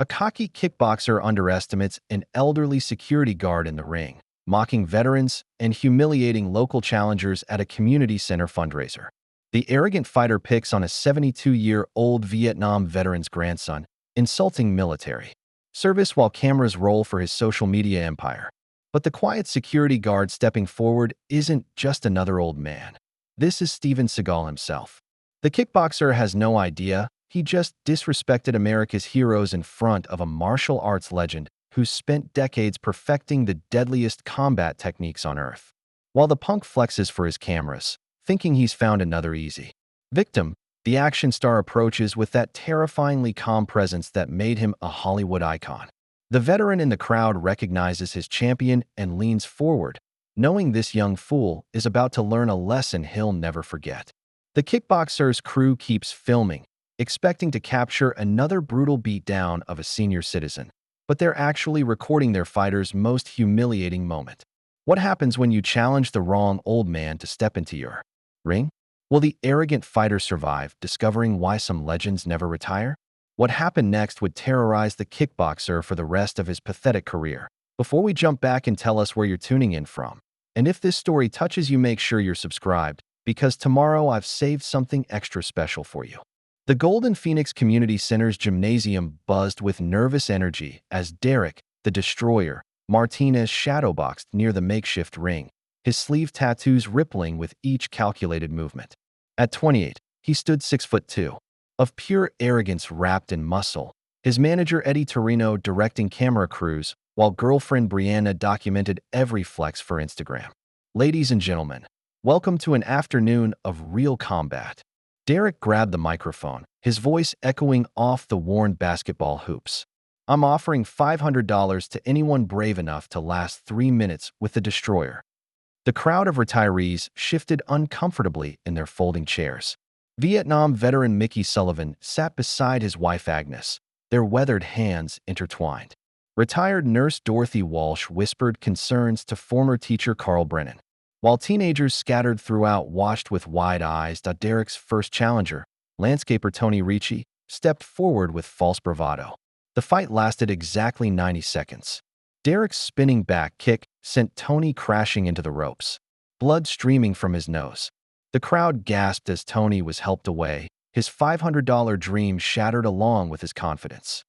A cocky kickboxer underestimates an elderly security guard in the ring, mocking veterans and humiliating local challengers at a community center fundraiser. The arrogant fighter picks on a 72-year-old Vietnam veteran's grandson, insulting military service while cameras roll for his social media empire. But the quiet security guard stepping forward isn't just another old man. This is Steven Seagal himself. The kickboxer has no idea he just disrespected America's heroes in front of a martial arts legend who spent decades perfecting the deadliest combat techniques on Earth. While the punk flexes for his cameras, thinking he's found another easy victim, the action star approaches with that terrifyingly calm presence that made him a Hollywood icon. The veteran in the crowd recognizes his champion and leans forward, knowing this young fool is about to learn a lesson he'll never forget. The kickboxer's crew keeps filming, expecting to capture another brutal beatdown of a senior citizen, but they're actually recording their fighter's most humiliating moment. What happens when you challenge the wrong old man to step into your ring? Will the arrogant fighter survive, discovering why some legends never retire? What happened next would terrorize the kickboxer for the rest of his pathetic career. Before we jump back and tell us where you're tuning in from, and if this story touches you, make sure you're subscribed, because tomorrow I've saved something extra special for you. The Golden Phoenix Community Center's gymnasium buzzed with nervous energy as Derek, the Destroyer, Martinez shadowboxed near the makeshift ring, his sleeve tattoos rippling with each calculated movement. At 28, he stood 6'2", of pure arrogance wrapped in muscle, his manager Eddie Torino directing camera crews, while girlfriend Brianna documented every flex for Instagram. Ladies and gentlemen, welcome to an afternoon of real combat. Derek grabbed the microphone, his voice echoing off the worn basketball hoops. I'm offering $500 to anyone brave enough to last 3 minutes with the Destroyer. The crowd of retirees shifted uncomfortably in their folding chairs. Vietnam veteran Mickey Sullivan sat beside his wife Agnes, their weathered hands intertwined. Retired nurse Dorothy Walsh whispered concerns to former teacher Carl Brennan, while teenagers scattered throughout watched with wide eyes. Derek's first challenger, landscaper Tony Ricci, stepped forward with false bravado. The fight lasted exactly 90 seconds. Derek's spinning back kick sent Tony crashing into the ropes, blood streaming from his nose. The crowd gasped as Tony was helped away, his $500 dream shattered along with his confidence.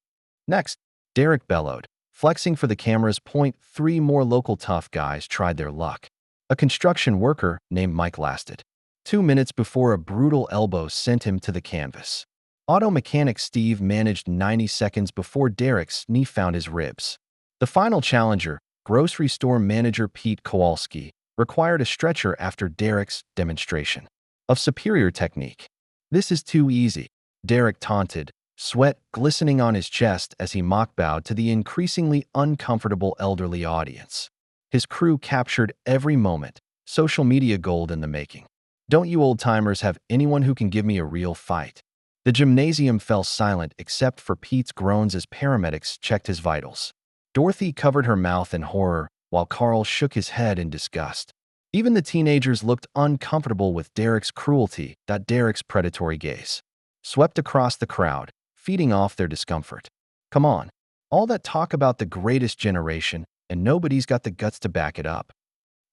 Next, Derek bellowed, flexing for the camera's point. 3 more local tough guys tried their luck. A construction worker named Mike lasted 2 minutes before a brutal elbow sent him to the canvas. Auto mechanic Steve managed 90 seconds before Derek's knee found his ribs. The final challenger, grocery store manager Pete Kowalski, required a stretcher after Derek's demonstration of superior technique. This is too easy, Derek taunted, sweat glistening on his chest as he mock bowed to the increasingly uncomfortable elderly audience. His crew captured every moment, social media gold in the making. Don't you old-timers have anyone who can give me a real fight? The gymnasium fell silent except for Pete's groans as paramedics checked his vitals. Dorothy covered her mouth in horror, while Carl shook his head in disgust. Even the teenagers looked uncomfortable with Derek's cruelty. Derek's predatory gaze swept across the crowd, feeding off their discomfort. Come on, all that talk about the greatest generation, and nobody's got the guts to back it up.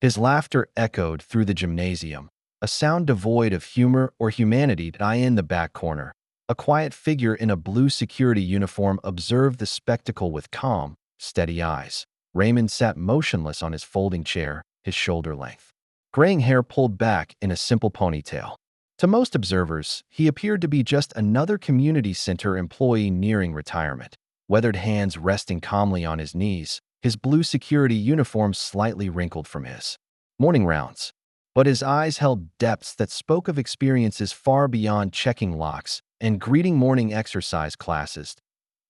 His laughter echoed through the gymnasium, a sound devoid of humor or humanity. In the back corner, a quiet figure in a blue security uniform observed the spectacle with calm, steady eyes. Raymond sat motionless on his folding chair, his shoulder length, graying hair pulled back in a simple ponytail. To most observers, he appeared to be just another community center employee nearing retirement, weathered hands resting calmly on his knees, his blue security uniform slightly wrinkled from his morning rounds. But his eyes held depths that spoke of experiences far beyond checking locks and greeting morning exercise classes.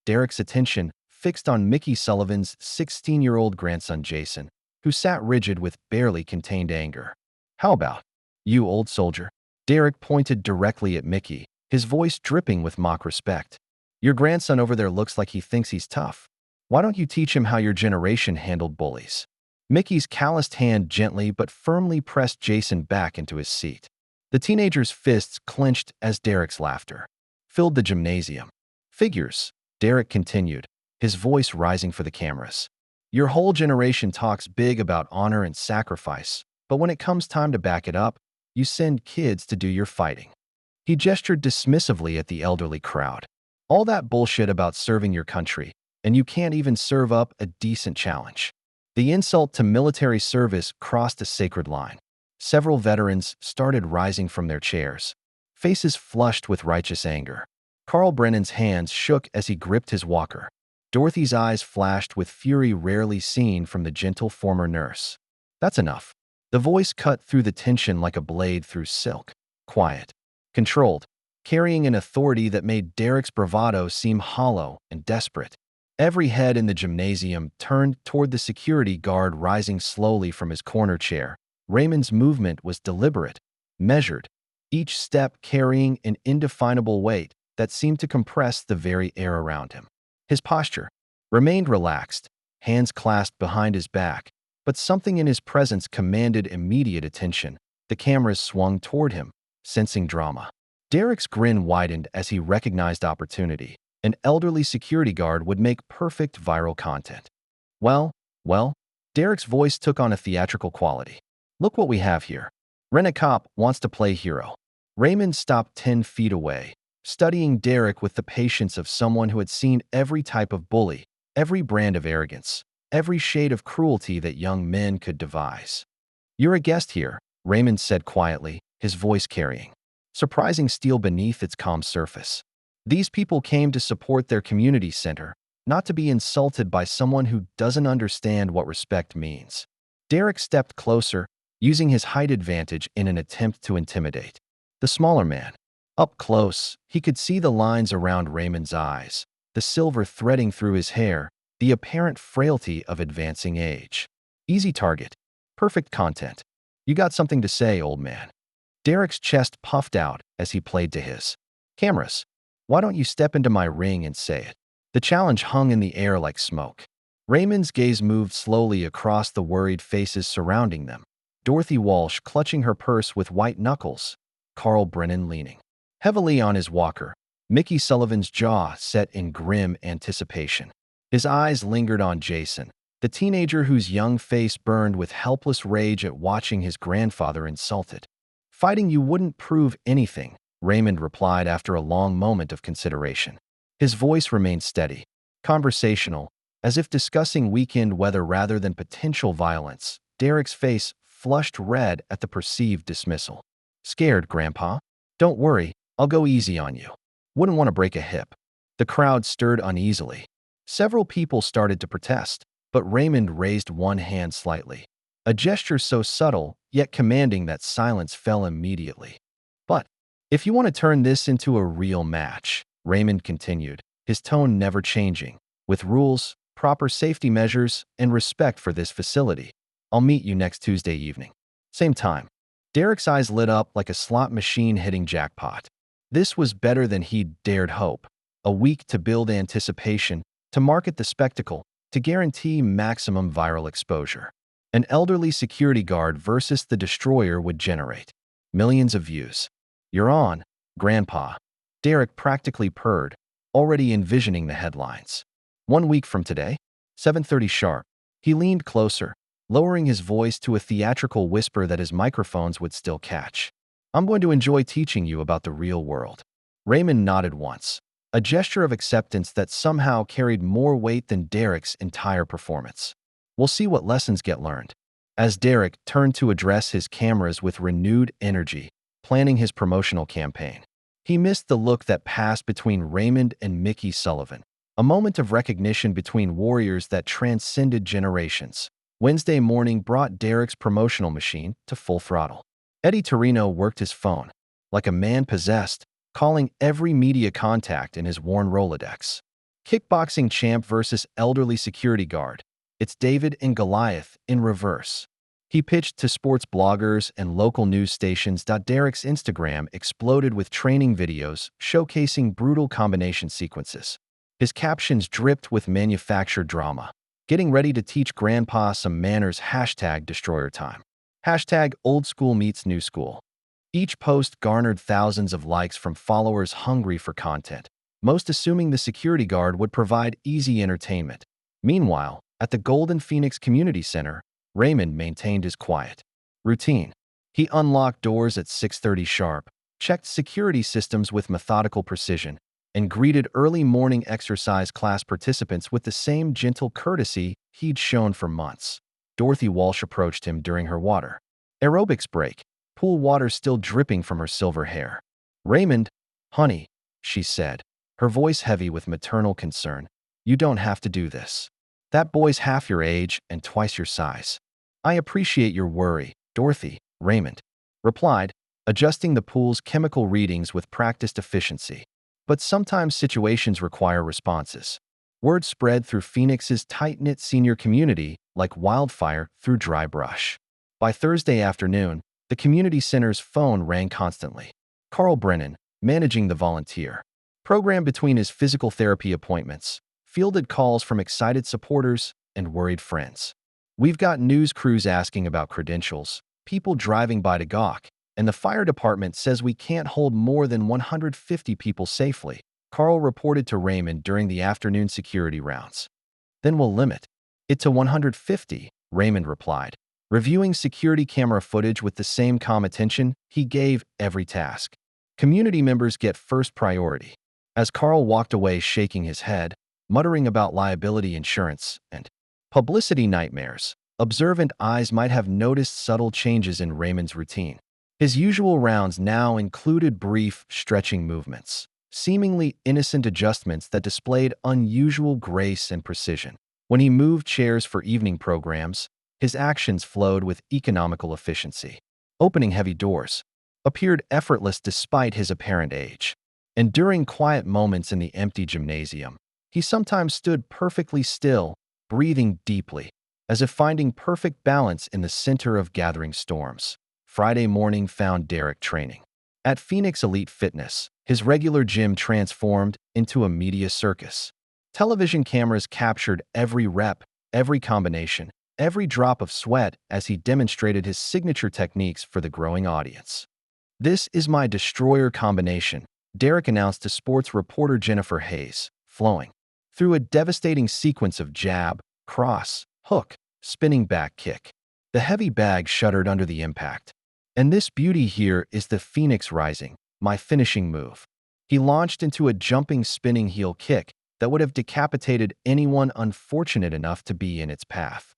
Derek's attention fixed on Mickey Sullivan's 16-year-old grandson Jason, who sat rigid with barely contained anger. How about you, old soldier? Derek pointed directly at Mickey, his voice dripping with mock respect. Your grandson over there looks like he thinks he's tough. Why don't you teach him how your generation handled bullies? Mickey's calloused hand gently but firmly pressed Jason back into his seat. The teenager's fists clenched as Derek's laughter filled the gymnasium. Figures, Derek continued, his voice rising for the cameras. Your whole generation talks big about honor and sacrifice, but when it comes time to back it up, you send kids to do your fighting. He gestured dismissively at the elderly crowd. All that bullshit about serving your country, and you can't even serve up a decent challenge. The insult to military service crossed a sacred line. Several veterans started rising from their chairs, faces flushed with righteous anger. Carl Brennan's hands shook as he gripped his walker. Dorothy's eyes flashed with fury rarely seen from the gentle former nurse. That's enough. The voice cut through the tension like a blade through silk. Quiet. Controlled. Carrying an authority that made Derek's bravado seem hollow and desperate. Every head in the gymnasium turned toward the security guard rising slowly from his corner chair. Raymond's movement was deliberate, measured, each step carrying an indefinable weight that seemed to compress the very air around him. His posture remained relaxed, hands clasped behind his back, but something in his presence commanded immediate attention. The cameras swung toward him, sensing drama. Derek's grin widened as he recognized opportunity. An elderly security guard would make perfect viral content. Well, Derek's voice took on a theatrical quality. Look what we have here. Rent-A-Cop wants to play hero. Raymond stopped 10 feet away, studying Derek with the patience of someone who had seen every type of bully, every brand of arrogance, every shade of cruelty that young men could devise. You're a guest here, Raymond said quietly, his voice carrying surprising steel beneath its calm surface. These people came to support their community center, not to be insulted by someone who doesn't understand what respect means. Derek stepped closer, using his height advantage in an attempt to intimidate the smaller man. Up close, he could see the lines around Raymond's eyes, the silver threading through his hair, the apparent frailty of advancing age. Easy target. Perfect content. You got something to say, old man. Derek's chest puffed out as he played to his cameras. Why don't you step into my ring and say it? The challenge hung in the air like smoke. Raymond's gaze moved slowly across the worried faces surrounding them. Dorothy Walsh clutching her purse with white knuckles, Carl Brennan leaning heavily on his walker, Mickey Sullivan's jaw set in grim anticipation. His eyes lingered on Jason, the teenager whose young face burned with helpless rage at watching his grandfather insulted. Fighting you wouldn't prove anything, Raymond replied after a long moment of consideration. His voice remained steady, conversational, as if discussing weekend weather rather than potential violence. Derek's face flushed red at the perceived dismissal. Scared, Grandpa? Don't worry, I'll go easy on you. Wouldn't want to break a hip. The crowd stirred uneasily. Several people started to protest, but Raymond raised one hand slightly. A gesture so subtle, yet commanding that silence fell immediately. But if you want to turn this into a real match, Raymond continued, his tone never changing, with rules, proper safety measures, and respect for this facility, I'll meet you next Tuesday evening. Same time. Derek's eyes lit up like a slot machine hitting jackpot. This was better than he'd dared hope. A week to build anticipation, to market the spectacle, to guarantee maximum viral exposure. An elderly security guard versus the destroyer would generate millions of views. You're on, Grandpa. Derek practically purred, already envisioning the headlines. 1 week from today, 7:30 sharp. He leaned closer, lowering his voice to a theatrical whisper that his microphones would still catch. I'm going to enjoy teaching you about the real world. Raymond nodded once, a gesture of acceptance that somehow carried more weight than Derek's entire performance. We'll see what lessons get learned. As Derek turned to address his cameras with renewed energy, planning his promotional campaign, he missed the look that passed between Raymond and Mickey Sullivan, a moment of recognition between warriors that transcended generations. Wednesday morning brought Derek's promotional machine to full throttle. Eddie Torino worked his phone, like a man possessed, calling every media contact in his worn Rolodex. Kickboxing champ versus elderly security guard. It's David and Goliath in reverse. He pitched to sports bloggers and local news stations. Derek's Instagram exploded with training videos showcasing brutal combination sequences. His captions dripped with manufactured drama. Getting ready to teach Grandpa some manners. #Destroyer time. #Old school meets new school. Each post garnered thousands of likes from followers hungry for content. most assuming the security guard would provide easy entertainment. Meanwhile, at the Golden Phoenix Community Center, Raymond maintained his quiet routine. He unlocked doors at 6:30 sharp, checked security systems with methodical precision, and greeted early morning exercise class participants with the same gentle courtesy he'd shown for months. Dorothy Walsh approached him during her water aerobics break, pool water still dripping from her silver hair. "Raymond, honey," she said, her voice heavy with maternal concern, "you don't have to do this. That boy's half your age and twice your size." "I appreciate your worry, Dorothy," Raymond replied, adjusting the pool's chemical readings with practiced efficiency. "But sometimes situations require responses." Word spread through Phoenix's tight-knit senior community like wildfire through dry brush. By Thursday afternoon, the community center's phone rang constantly. Carl Brennan, managing the volunteer program between his physical therapy appointments, fielded calls from excited supporters and worried friends. "We've got news crews asking about credentials, people driving by to gawk, and the fire department says we can't hold more than 150 people safely," Carl reported to Raymond during the afternoon security rounds. "Then we'll limit it to 150, Raymond replied, reviewing security camera footage with the same calm attention he gave every task. "Community members get first priority." As Carl walked away shaking his head, muttering about liability insurance and publicity nightmares, observant eyes might have noticed subtle changes in Raymond's routine. His usual rounds now included brief, stretching movements, seemingly innocent adjustments that displayed unusual grace and precision. When he moved chairs for evening programs, his actions flowed with economical efficiency. Opening heavy doors appeared effortless despite his apparent age. And during quiet moments in the empty gymnasium, he sometimes stood perfectly still, breathing deeply, as if finding perfect balance in the center of gathering storms. Friday morning found Derek training at Phoenix Elite Fitness, his regular gym transformed into a media circus. Television cameras captured every rep, every combination, every drop of sweat as he demonstrated his signature techniques for the growing audience. "This is my destroyer combination," Derek announced to sports reporter Jennifer Hayes, flowing through a devastating sequence of jab, cross, hook, spinning back kick. The heavy bag shuddered under the impact. "And this beauty here is the Phoenix Rising, my finishing move." He launched into a jumping spinning heel kick that would have decapitated anyone unfortunate enough to be in its path.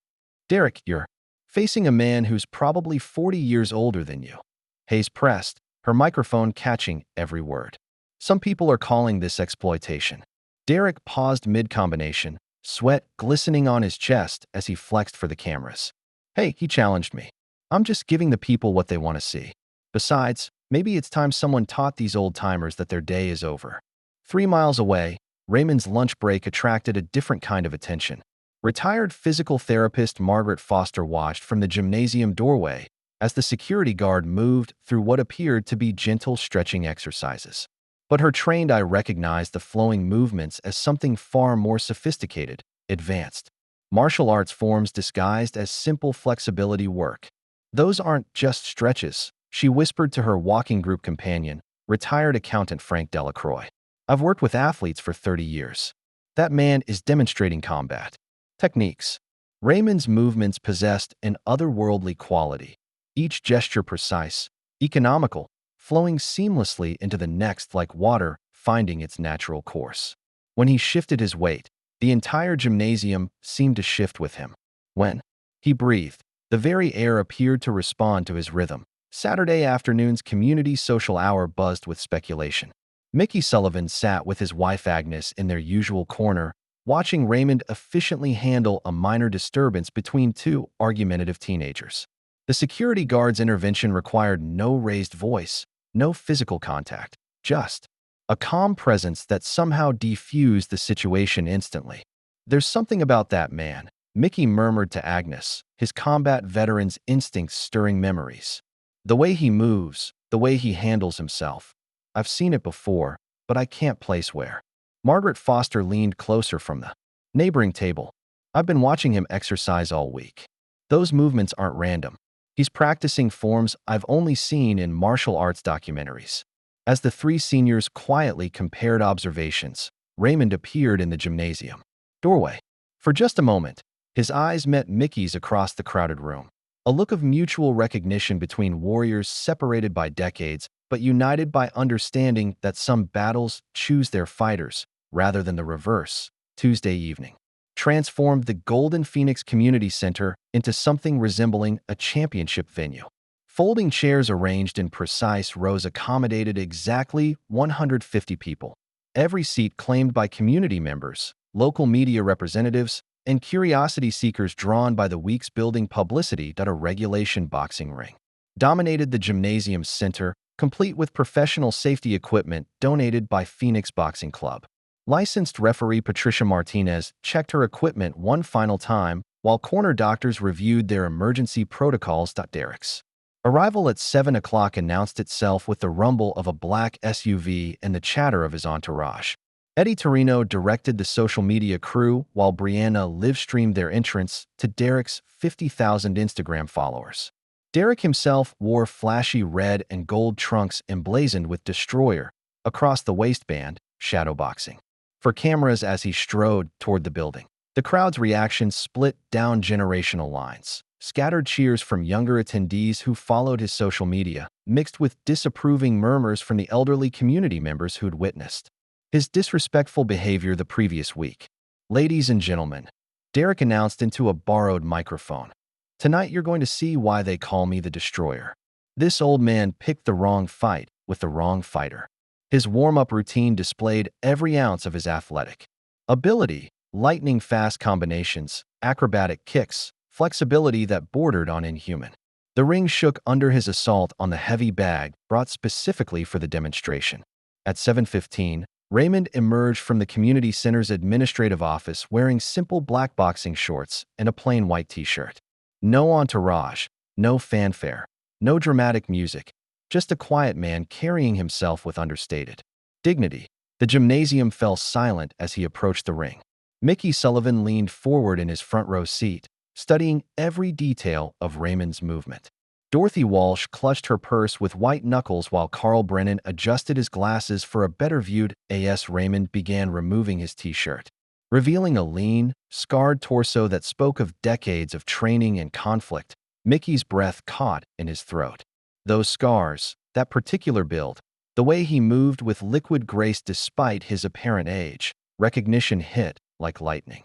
"Derek, you're facing a man who's probably 40 years older than you." Hayes pressed, her microphone catching every word. "Some people are calling this exploitation." Derek paused mid-combination, sweat glistening on his chest as he flexed for the cameras. "Hey," he challenged me. "I'm just giving the people what they want to see. Besides, maybe it's time someone taught these old-timers that their day is over." 3 miles away, Raymond's lunch break attracted a different kind of attention. Retired physical therapist Margaret Foster watched from the gymnasium doorway as the security guard moved through what appeared to be gentle stretching exercises. But her trained eye recognized the flowing movements as something far more sophisticated, advanced. Martial arts forms disguised as simple flexibility work. "Those aren't just stretches," she whispered to her walking group companion, retired accountant Frank Delacroix. "I've worked with athletes for 30 years. That man is demonstrating combat techniques." Raymond's movements possessed an otherworldly quality, each gesture precise, economical, flowing seamlessly into the next like water finding its natural course. When he shifted his weight, the entire gymnasium seemed to shift with him. When he breathed, the very air appeared to respond to his rhythm. Saturday afternoon's community social hour buzzed with speculation. Mickey Sullivan sat with his wife Agnes in their usual corner, watching Raymond efficiently handle a minor disturbance between two argumentative teenagers. The security guard's intervention required no raised voice, no physical contact, just a calm presence that somehow defused the situation instantly. "There's something about that man," Mickey murmured to Agnes, his combat veteran's instincts stirring memories. "The way he moves, the way he handles himself. I've seen it before, but I can't place where." Margaret Foster leaned closer from the neighboring table. "I've been watching him exercise all week. Those movements aren't random. He's practicing forms I've only seen in martial arts documentaries. As the three seniors quietly compared observations, Raymond appeared in the gymnasium doorway. For just a moment, his eyes met Mickey's across the crowded room. A look of mutual recognition between warriors separated by decades, but united by understanding that some battles choose their fighters, rather than the reverse. Tuesday evening transformed the Golden Phoenix Community Center into something resembling a championship venue. Folding chairs arranged in precise rows accommodated exactly 150 people. Every seat claimed by community members, local media representatives, and curiosity seekers drawn by the week's building publicity that a regulation boxing ring dominated the gymnasium center, complete with professional safety equipment donated by Phoenix Boxing Club. Licensed referee Patricia Martinez checked her equipment one final time while corner doctors reviewed their emergency protocols. Derek's arrival at 7 o'clock announced itself with the rumble of a black SUV and the chatter of his entourage. Eddie Torino directed the social media crew while Brianna live-streamed their entrance to Derek's 50,000 Instagram followers. Derek himself wore flashy red and gold trunks emblazoned with Destroyer across the waistband, shadowboxing for cameras as he strode toward the building. The crowd's reaction split down generational lines. Scattered cheers from younger attendees who followed his social media, mixed with disapproving murmurs from the elderly community members who'd witnessed his disrespectful behavior the previous week. Ladies and gentlemen, Derek announced into a borrowed microphone. Tonight you're going to see why they call me the Destroyer. This old man picked the wrong fight with the wrong fighter. His warm-up routine displayed every ounce of his athletic ability, lightning-fast combinations, acrobatic kicks, flexibility that bordered on inhuman. The ring shook under his assault on the heavy bag brought specifically for the demonstration. At 7:15, Raymond emerged from the community center's administrative office wearing simple black boxing shorts and a plain white t-shirt. No entourage, no fanfare, no dramatic music, just a quiet man carrying himself with understated dignity. The gymnasium fell silent as he approached the ring. Mickey Sullivan leaned forward in his front row seat, studying every detail of Raymond's movement. Dorothy Walsh clutched her purse with white knuckles while Carl Brennan adjusted his glasses for a better viewed as Raymond began removing his t-shirt, revealing a lean, scarred torso that spoke of decades of training and conflict. Mickey's breath caught in his throat. Those scars, that particular build, the way he moved with liquid grace despite his apparent age, recognition hit like lightning.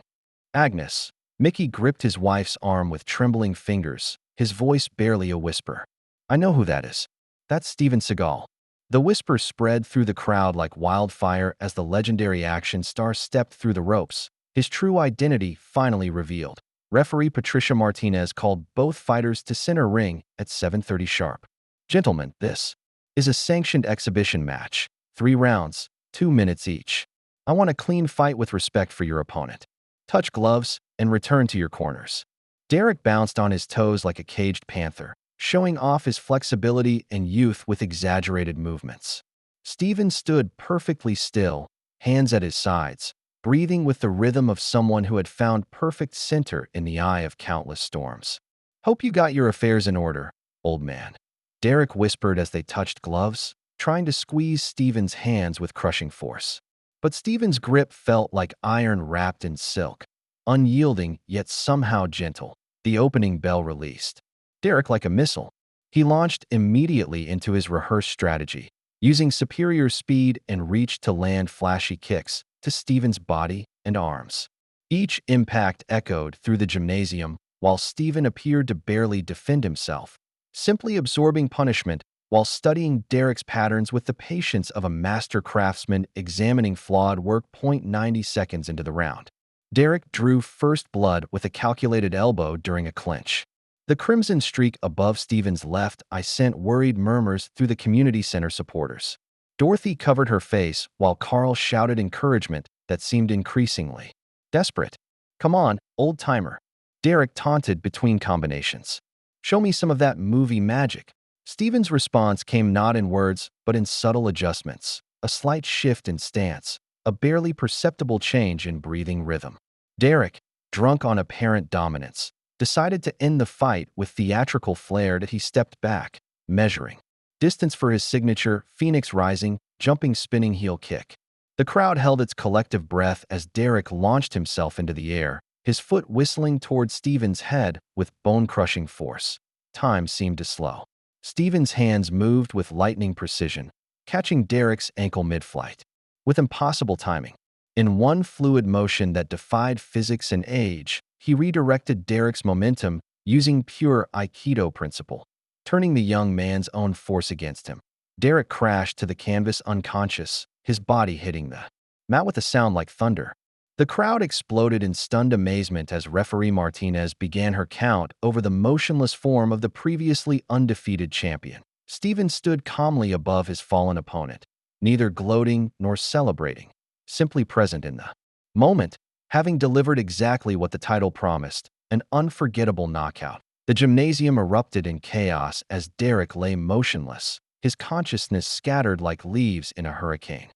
Agnes. Mickey gripped his wife's arm with trembling fingers, his voice barely a whisper. I know who that is. That's Steven Seagal. The whisper spread through the crowd like wildfire as the legendary action star stepped through the ropes, his true identity finally revealed. Referee Patricia Martinez called both fighters to center ring at 7:30 sharp. Gentlemen, this is a sanctioned exhibition match. 3 rounds, 2 minutes each. I want a clean fight with respect for your opponent. Touch gloves and return to your corners. Derek bounced on his toes like a caged panther, showing off his flexibility and youth with exaggerated movements. Steven stood perfectly still, hands at his sides, breathing with the rhythm of someone who had found perfect center in the eye of countless storms. Hope you got your affairs in order, old man. Derek whispered as they touched gloves, trying to squeeze Steven's hands with crushing force. But Steven's grip felt like iron wrapped in silk, unyielding yet somehow gentle. The opening bell released. Derek like a missile. He launched immediately into his rehearsed strategy, using superior speed and reach to land flashy kicks to Steven's body and arms. Each impact echoed through the gymnasium while Steven appeared to barely defend himself, simply absorbing punishment while studying Derek's patterns with the patience of a master craftsman examining flawed work. 90 seconds into the round, Derek drew first blood with a calculated elbow during a clinch. The crimson streak above Steven's left eye sent worried murmurs through the community center supporters. Dorothy covered her face while Carl shouted encouragement that seemed increasingly desperate. Come on, old-timer. Derek taunted between combinations. Show me some of that movie magic. Steven's response came not in words, but in subtle adjustments, a slight shift in stance, a barely perceptible change in breathing rhythm. Derek, drunk on apparent dominance, decided to end the fight with theatrical flair that he stepped back, measuring. distance for his signature Phoenix Rising, jumping spinning heel kick. The crowd held its collective breath as Derek launched himself into the air, his foot whistling toward Steven's head with bone-crushing force. Time seemed to slow. Steven's hands moved with lightning precision, catching Derek's ankle mid-flight. With impossible timing, in one fluid motion that defied physics and age, he redirected Derek's momentum using pure Aikido principle, turning the young man's own force against him. Derek crashed to the canvas unconscious, his body hitting the mat with a sound like thunder. The crowd exploded in stunned amazement as referee Martinez began her count over the motionless form of the previously undefeated champion. Steven stood calmly above his fallen opponent, neither gloating nor celebrating, simply present in the moment, having delivered exactly what the title promised, an unforgettable knockout. The gymnasium erupted in chaos as Derek lay motionless, his consciousness scattered like leaves in a hurricane.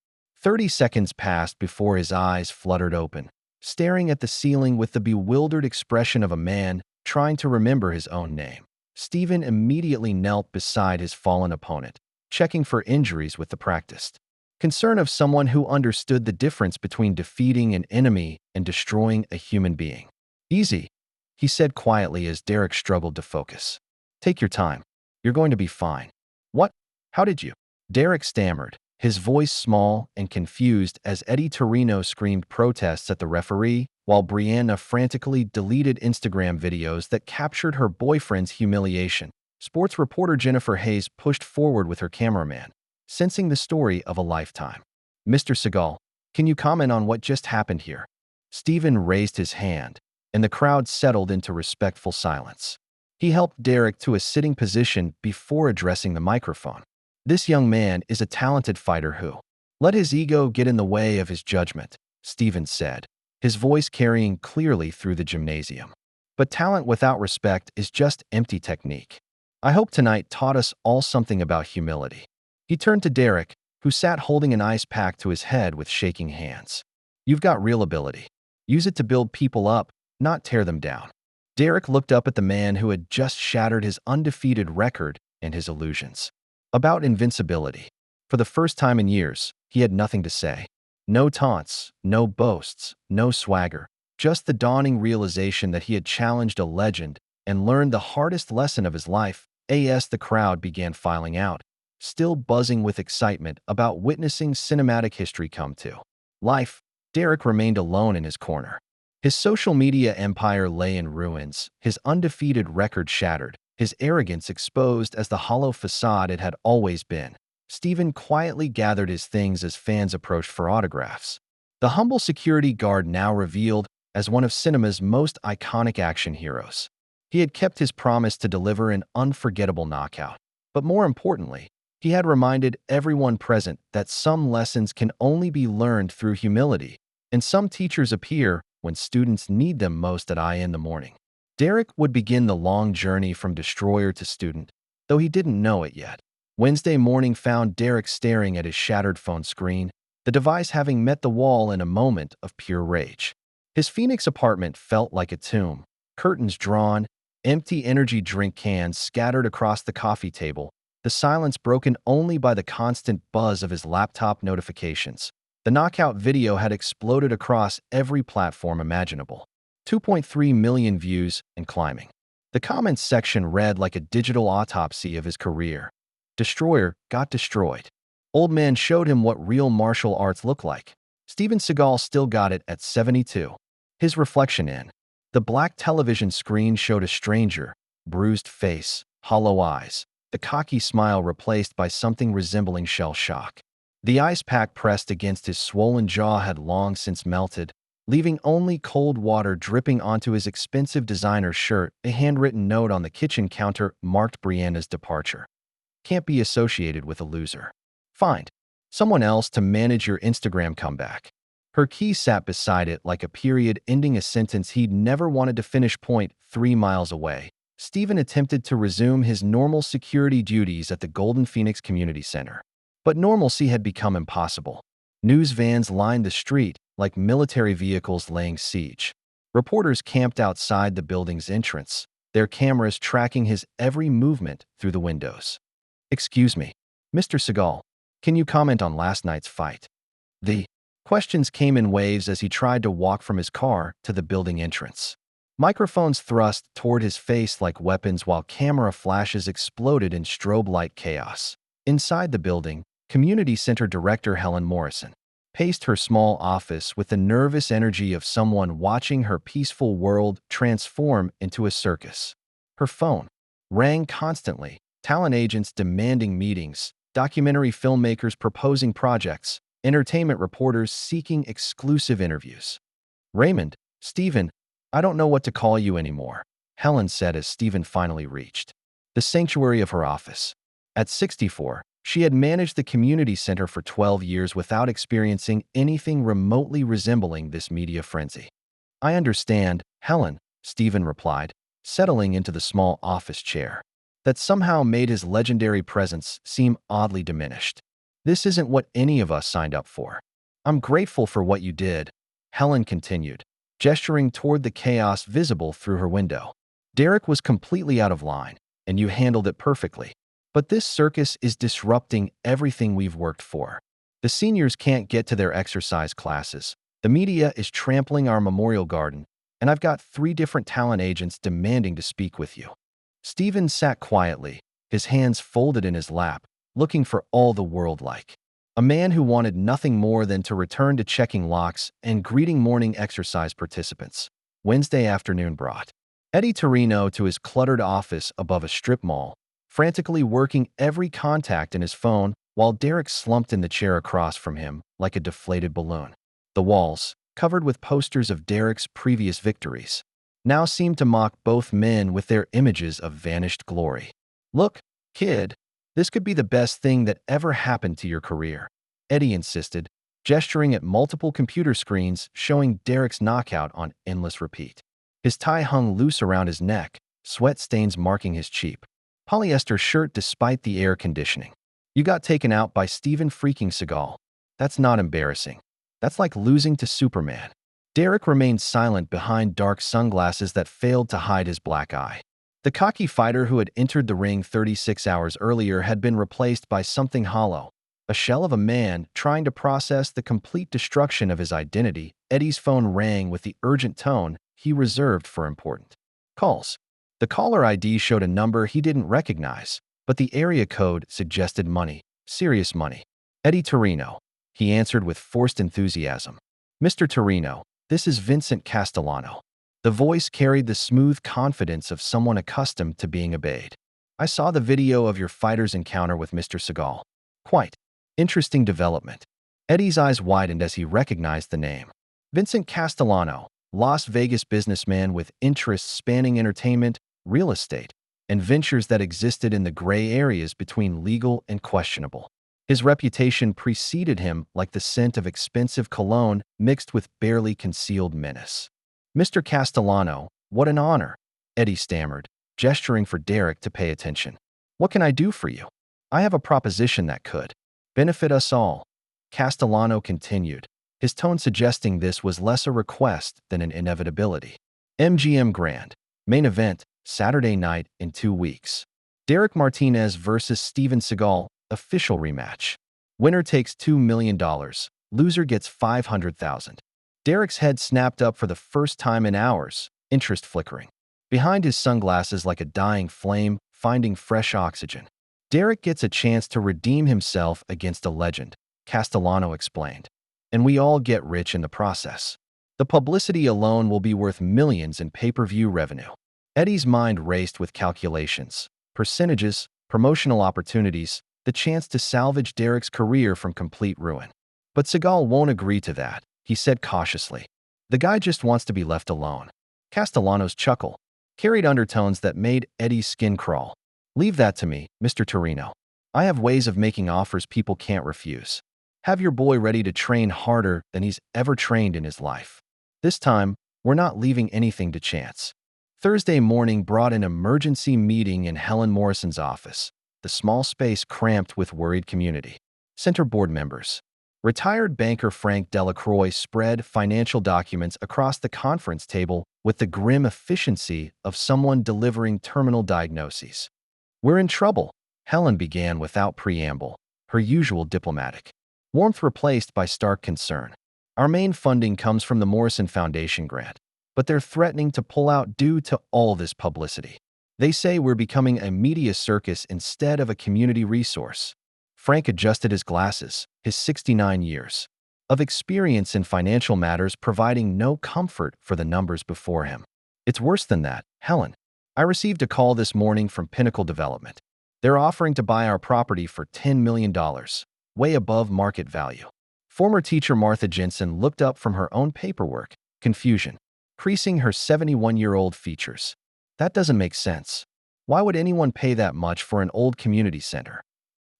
30 seconds passed before his eyes fluttered open, staring at the ceiling with the bewildered expression of a man trying to remember his own name. Steven immediately knelt beside his fallen opponent, checking for injuries with the practiced concern of someone who understood the difference between defeating an enemy and destroying a human being. "Easy," he said quietly as Derek struggled to focus. "Take your time. You're going to be fine." "What? How did you?" Derek stammered, his voice small and confused as Eddie Torino screamed protests at the referee, while Brianna frantically deleted Instagram videos that captured her boyfriend's humiliation. Sports reporter Jennifer Hayes pushed forward with her cameraman, sensing the story of a lifetime. "Mr. Seagal, can you comment on what just happened here?" Steven raised his hand, and the crowd settled into respectful silence. He helped Derek to a sitting position before addressing the microphone. "This young man is a talented fighter who let his ego get in the way of his judgment," Steven said, his voice carrying clearly through the gymnasium. "But talent without respect is just empty technique. I hope tonight taught us all something about humility." He turned to Derek, who sat holding an ice pack to his head with shaking hands. "You've got real ability. Use it to build people up, not tear them down." Derek looked up at the man who had just shattered his undefeated record and his illusions. About invincibility. For the first time in years, he had nothing to say. No taunts, no boasts, no swagger, just the dawning realization that he had challenged a legend and learned the hardest lesson of his life. As the crowd began filing out, still buzzing with excitement about witnessing cinematic history come to life, Derek remained alone in his corner. His social media empire lay in ruins, his undefeated record shattered, his arrogance exposed as the hollow facade it had always been. Steven quietly gathered his things as fans approached for autographs. The humble security guard now revealed as one of cinema's most iconic action heroes. He had kept his promise to deliver an unforgettable knockout. But more importantly, he had reminded everyone present that some lessons can only be learned through humility, and some teachers appear when students need them most at in the morning. Derek would begin the long journey from destroyer to student, though he didn't know it yet. Wednesday morning found Derek staring at his shattered phone screen, the device having met the wall in a moment of pure rage. His Phoenix apartment felt like a tomb, curtains drawn, empty energy drink cans scattered across the coffee table, the silence broken only by the constant buzz of his laptop notifications. The knockout video had exploded across every platform imaginable. 2.3 million views and climbing. The comments section read like a digital autopsy of his career. Destroyer got destroyed. Old man showed him what real martial arts look like. Steven Seagal still got it at 72. His reflection in the black television screen showed a stranger, bruised face, hollow eyes, the cocky smile replaced by something resembling shell shock. The ice pack pressed against his swollen jaw had long since melted, leaving only cold water dripping onto his expensive designer shirt. A handwritten note on the kitchen counter marked Brianna's departure. "Can't be associated with a loser. Find someone else to manage your Instagram comeback." Her key sat beside it like a period ending a sentence he'd never wanted to finish. 3 miles away, Steven attempted to resume his normal security duties at the Golden Phoenix Community Center. But normalcy had become impossible. News vans lined the street like military vehicles laying siege. Reporters camped outside the building's entrance, their cameras tracking his every movement through the windows. Excuse me, Mr. Seagal, can you comment on last night's fight? The questions came in waves as he tried to walk from his car to the building entrance. Microphones thrust toward his face like weapons while camera flashes exploded in strobe light chaos. Inside the building, Community Center Director Helen Morrison paced her small office with the nervous energy of someone watching her peaceful world transform into a circus. Her phone rang constantly, talent agents demanding meetings, documentary filmmakers proposing projects, entertainment reporters seeking exclusive interviews. Raymond, Stephen, I don't know what to call you anymore, Helen said as Stephen finally reached the sanctuary of her office. At 64, she had managed the community center for 12 years without experiencing anything remotely resembling this media frenzy. I understand, Helen, Stephen replied, settling into the small office chair. That somehow made his legendary presence seem oddly diminished. This isn't what any of us signed up for. I'm grateful for what you did, Helen continued, gesturing toward the chaos visible through her window. Derek was completely out of line, and you handled it perfectly. But this circus is disrupting everything we've worked for. The seniors can't get to their exercise classes. The media is trampling our memorial garden, and I've got 3 different talent agents demanding to speak with you. Stephen sat quietly, his hands folded in his lap, looking for all the world like. A man who wanted nothing more than to return to checking locks and greeting morning exercise participants. Wednesday afternoon brought Eddie Torino to his cluttered office above a strip mall, frantically working every contact in his phone while Derek slumped in the chair across from him like a deflated balloon. The walls, covered with posters of Derek's previous victories, now seemed to mock both men with their images of vanished glory. Look, kid, this could be the best thing that ever happened to your career, Eddie insisted, gesturing at multiple computer screens showing Derek's knockout on endless repeat. His tie hung loose around his neck, sweat stains marking his cheap polyester shirt despite the air conditioning. You got taken out by Steven freaking Seagal. That's not embarrassing. That's like losing to Superman. Derek remained silent behind dark sunglasses that failed to hide his black eye. The cocky fighter who had entered the ring 36 hours earlier had been replaced by something hollow, a shell of a man trying to process the complete destruction of his identity. Eddie's phone rang with the urgent tone he reserved for important calls. The caller ID showed a number he didn't recognize, but the area code suggested money, serious money. Eddie Torino, he answered with forced enthusiasm. Mr. Torino, this is Vincent Castellano. The voice carried the smooth confidence of someone accustomed to being obeyed. I saw the video of your fighter's encounter with Mr. Seagal. Quite interesting development. Eddie's eyes widened as he recognized the name. Vincent Castellano, Las Vegas businessman with interests spanning entertainment, real estate, and ventures that existed in the gray areas between legal and questionable. His reputation preceded him like the scent of expensive cologne mixed with barely concealed menace. Mr. Castellano, what an honor, Eddie stammered, gesturing for Derek to pay attention. What can I do for you? I have a proposition that could benefit us all, Castellano continued, his tone suggesting this was less a request than an inevitability. MGM Grand, main event, Saturday night in 2 weeks. Derek Martinez versus Steven Seagal, official rematch. Winner takes $2 million, loser gets $500,000. Derek's head snapped up for the first time in hours, interest flickering. Behind his sunglasses like a dying flame, finding fresh oxygen. Derek gets a chance to redeem himself against a legend, Castellano explained. And we all get rich in the process. The publicity alone will be worth millions in pay-per-view revenue. Eddie's mind raced with calculations, percentages, promotional opportunities, the chance to salvage Derek's career from complete ruin. But Seagal won't agree to that, he said cautiously. The guy just wants to be left alone. Castellano's chuckle carried undertones that made Eddie's skin crawl. Leave that to me, Mr. Torino. I have ways of making offers people can't refuse. Have your boy ready to train harder than he's ever trained in his life. This time, we're not leaving anything to chance. Thursday morning brought an emergency meeting in Helen Morrison's office, the small space cramped with worried community center board members. Retired banker Frank Delacroix spread financial documents across the conference table with the grim efficiency of someone delivering terminal diagnoses. We're in trouble, Helen began without preamble, her usual diplomatic warmth replaced by stark concern. Our main funding comes from the Morrison Foundation grant, but they're threatening to pull out due to all this publicity. They say we're becoming a media circus instead of a community resource. Frank adjusted his glasses, his 69 years of experience in financial matters providing no comfort for the numbers before him. It's worse than that, Helen. I received a call this morning from Pinnacle Development. They're offering to buy our property for $10 million, way above market value. Former teacher Martha Jensen looked up from her own paperwork, confusion creasing her 71-year-old features. That doesn't make sense. Why would anyone pay that much for an old community center?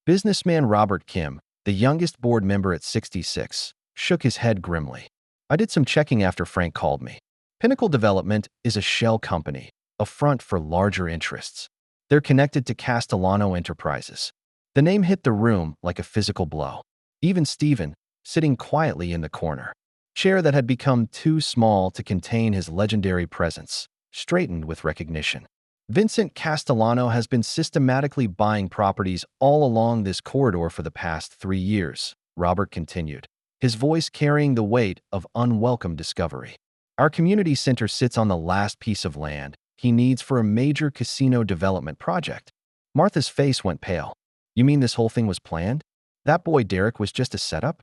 Businessman Robert Kim, the youngest board member at 66, shook his head grimly. I did some checking after Frank called me. Pinnacle Development is a shell company, a front for larger interests. They're connected to Castellano Enterprises. The name hit the room like a physical blow. Even Stephen, sitting quietly in the corner chair that had become too small to contain his legendary presence, straightened with recognition. Vincent Castellano has been systematically buying properties all along this corridor for the past 3 years, Robert continued, his voice carrying the weight of unwelcome discovery. Our community center sits on the last piece of land he needs for a major casino development project. Martha's face went pale. You mean this whole thing was planned? That boy Derek was just a setup?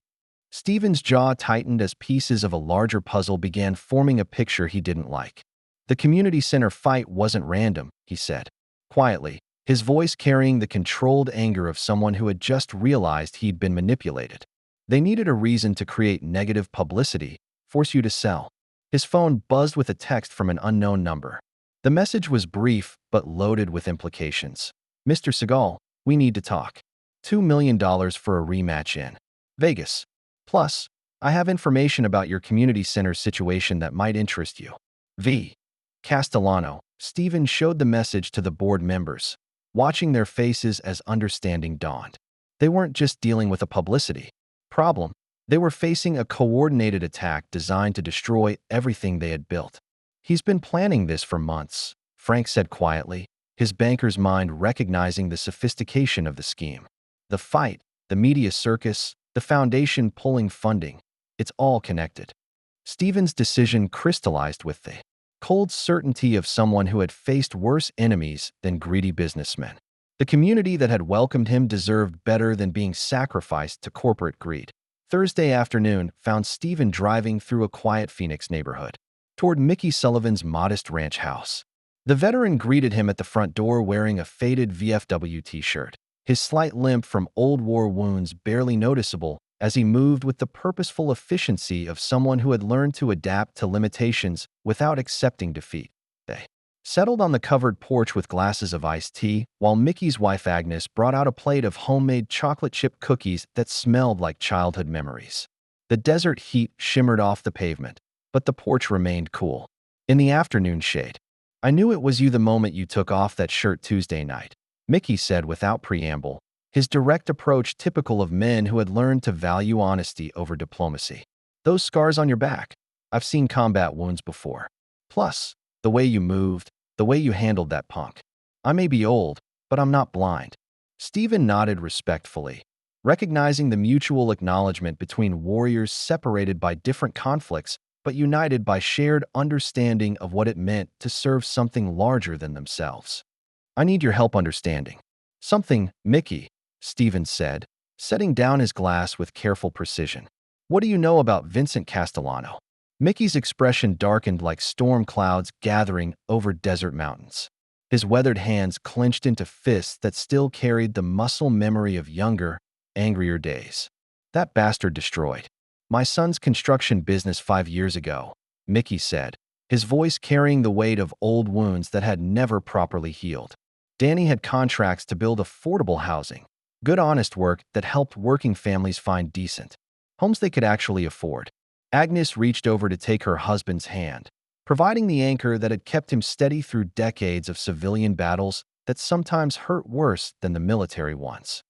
Stephen's jaw tightened as pieces of a larger puzzle began forming a picture he didn't like. The community center fight wasn't random, he said, quietly, his voice carrying the controlled anger of someone who had just realized he'd been manipulated. They needed a reason to create negative publicity, force you to sell. His phone buzzed with a text from an unknown number. The message was brief but loaded with implications. Mr. Seagal, we need to talk. $2 million for a rematch in Vegas. Plus, I have information about your community center situation that might interest you. V. Castellano. Stephen showed the message to the board members, watching their faces as understanding dawned. They weren't just dealing with a publicity problem. They were facing a coordinated attack designed to destroy everything they had built. He's been planning this for months, Frank said quietly, his banker's mind recognizing the sophistication of the scheme. The fight, the media circus, the foundation pulling funding, it's all connected. Stephen's decision crystallized with the cold certainty of someone who had faced worse enemies than greedy businessmen. The community that had welcomed him deserved better than being sacrificed to corporate greed. Thursday afternoon found Stephen driving through a quiet Phoenix neighborhood, toward Mickey Sullivan's modest ranch house. The veteran greeted him at the front door wearing a faded VFW t-shirt, his slight limp from old war wounds barely noticeable as he moved with the purposeful efficiency of someone who had learned to adapt to limitations without accepting defeat. They settled on the covered porch with glasses of iced tea, while Mickey's wife Agnes brought out a plate of homemade chocolate chip cookies that smelled like childhood memories. The desert heat shimmered off the pavement, but the porch remained cool. In the afternoon shade, I knew it was you the moment you took off that shirt Tuesday night, Mickey said without preamble, his direct approach typical of men who had learned to value honesty over diplomacy. Those scars on your back, I've seen combat wounds before. Plus, the way you moved, the way you handled that punk. I may be old, but I'm not blind. Stephen nodded respectfully, recognizing the mutual acknowledgement between warriors separated by different conflicts but united by shared understanding of what it meant to serve something larger than themselves. I need your help understanding. Something, Mickey, Stephen said, setting down his glass with careful precision. What do you know about Vincent Castellano? Mickey's expression darkened like storm clouds gathering over desert mountains. His weathered hands clenched into fists that still carried the muscle memory of younger, angrier days. That bastard destroyed my son's construction business 5 years ago, Mickey said, his voice carrying the weight of old wounds that had never properly healed. Danny had contracts to build affordable housing, good honest work that helped working families find decent homes they could actually afford. Agnes reached over to take her husband's hand, providing the anchor that had kept him steady through decades of civilian battles that sometimes hurt worse than the military ones.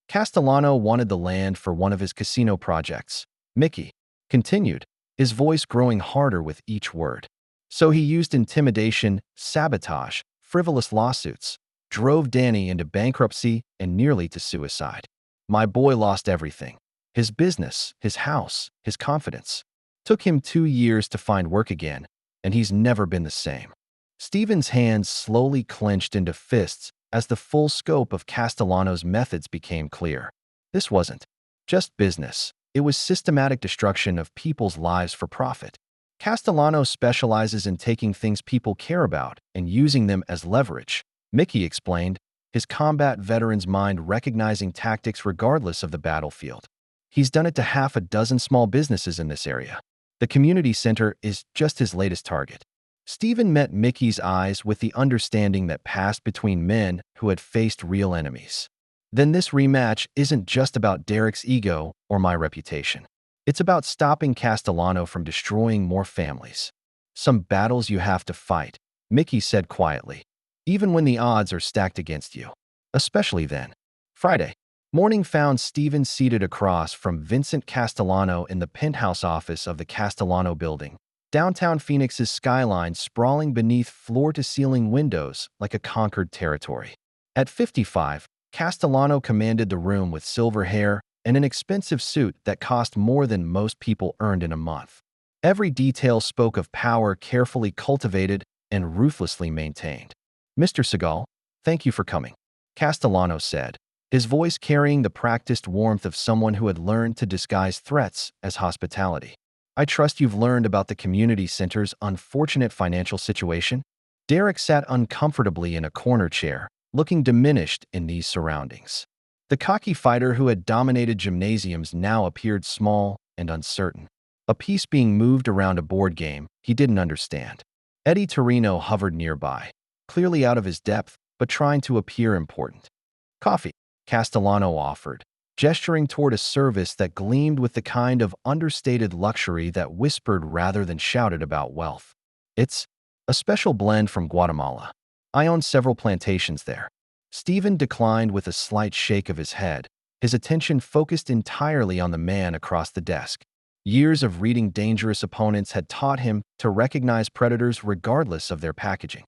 Castellano wanted the land for one of his casino projects, Mickey continued, his voice growing harder with each word. So he used intimidation, sabotage, frivolous lawsuits. drove Danny into bankruptcy and nearly to suicide. My boy lost everything. His business, his house, his confidence. Took him 2 years to find work again, and he's never been the same. Stephen's hands slowly clenched into fists as the full scope of Castellano's methods became clear. This wasn't just business. It was systematic destruction of people's lives for profit. Castellano specializes in taking things people care about and using them as leverage, Mickey explained, his combat veteran's mind recognizing tactics regardless of the battlefield. He's done it to half a dozen small businesses in this area. The community center is just his latest target. Stephen met Mickey's eyes with the understanding that passed between men who had faced real enemies. Then this rematch isn't just about Derek's ego or my reputation. It's about stopping Castellano from destroying more families. Some battles you have to fight, Mickey said quietly, even when the odds are stacked against you. Especially then. Friday morning found Stephen seated across from Vincent Castellano in the penthouse office of the Castellano building. Downtown Phoenix's skyline sprawling beneath floor-to-ceiling windows like a conquered territory. At 55, Castellano commanded the room with silver hair and an expensive suit that cost more than most people earned in a month. Every detail spoke of power carefully cultivated and ruthlessly maintained. "Mr. Seagal, thank you for coming," Castellano said, his voice carrying the practiced warmth of someone who had learned to disguise threats as hospitality. "I trust you've learned about the community center's unfortunate financial situation." Derek sat uncomfortably in a corner chair, looking diminished in these surroundings. The cocky fighter who had dominated gymnasiums now appeared small and uncertain, a piece being moved around a board game he didn't understand. Eddie Torino hovered nearby, clearly out of his depth, but trying to appear important. "Coffee," Castellano offered, gesturing toward a service that gleamed with the kind of understated luxury that whispered rather than shouted about wealth. "It's a special blend from Guatemala. I own several plantations there." Stephen declined with a slight shake of his head, his attention focused entirely on the man across the desk. Years of reading dangerous opponents had taught him to recognize predators regardless of their packaging.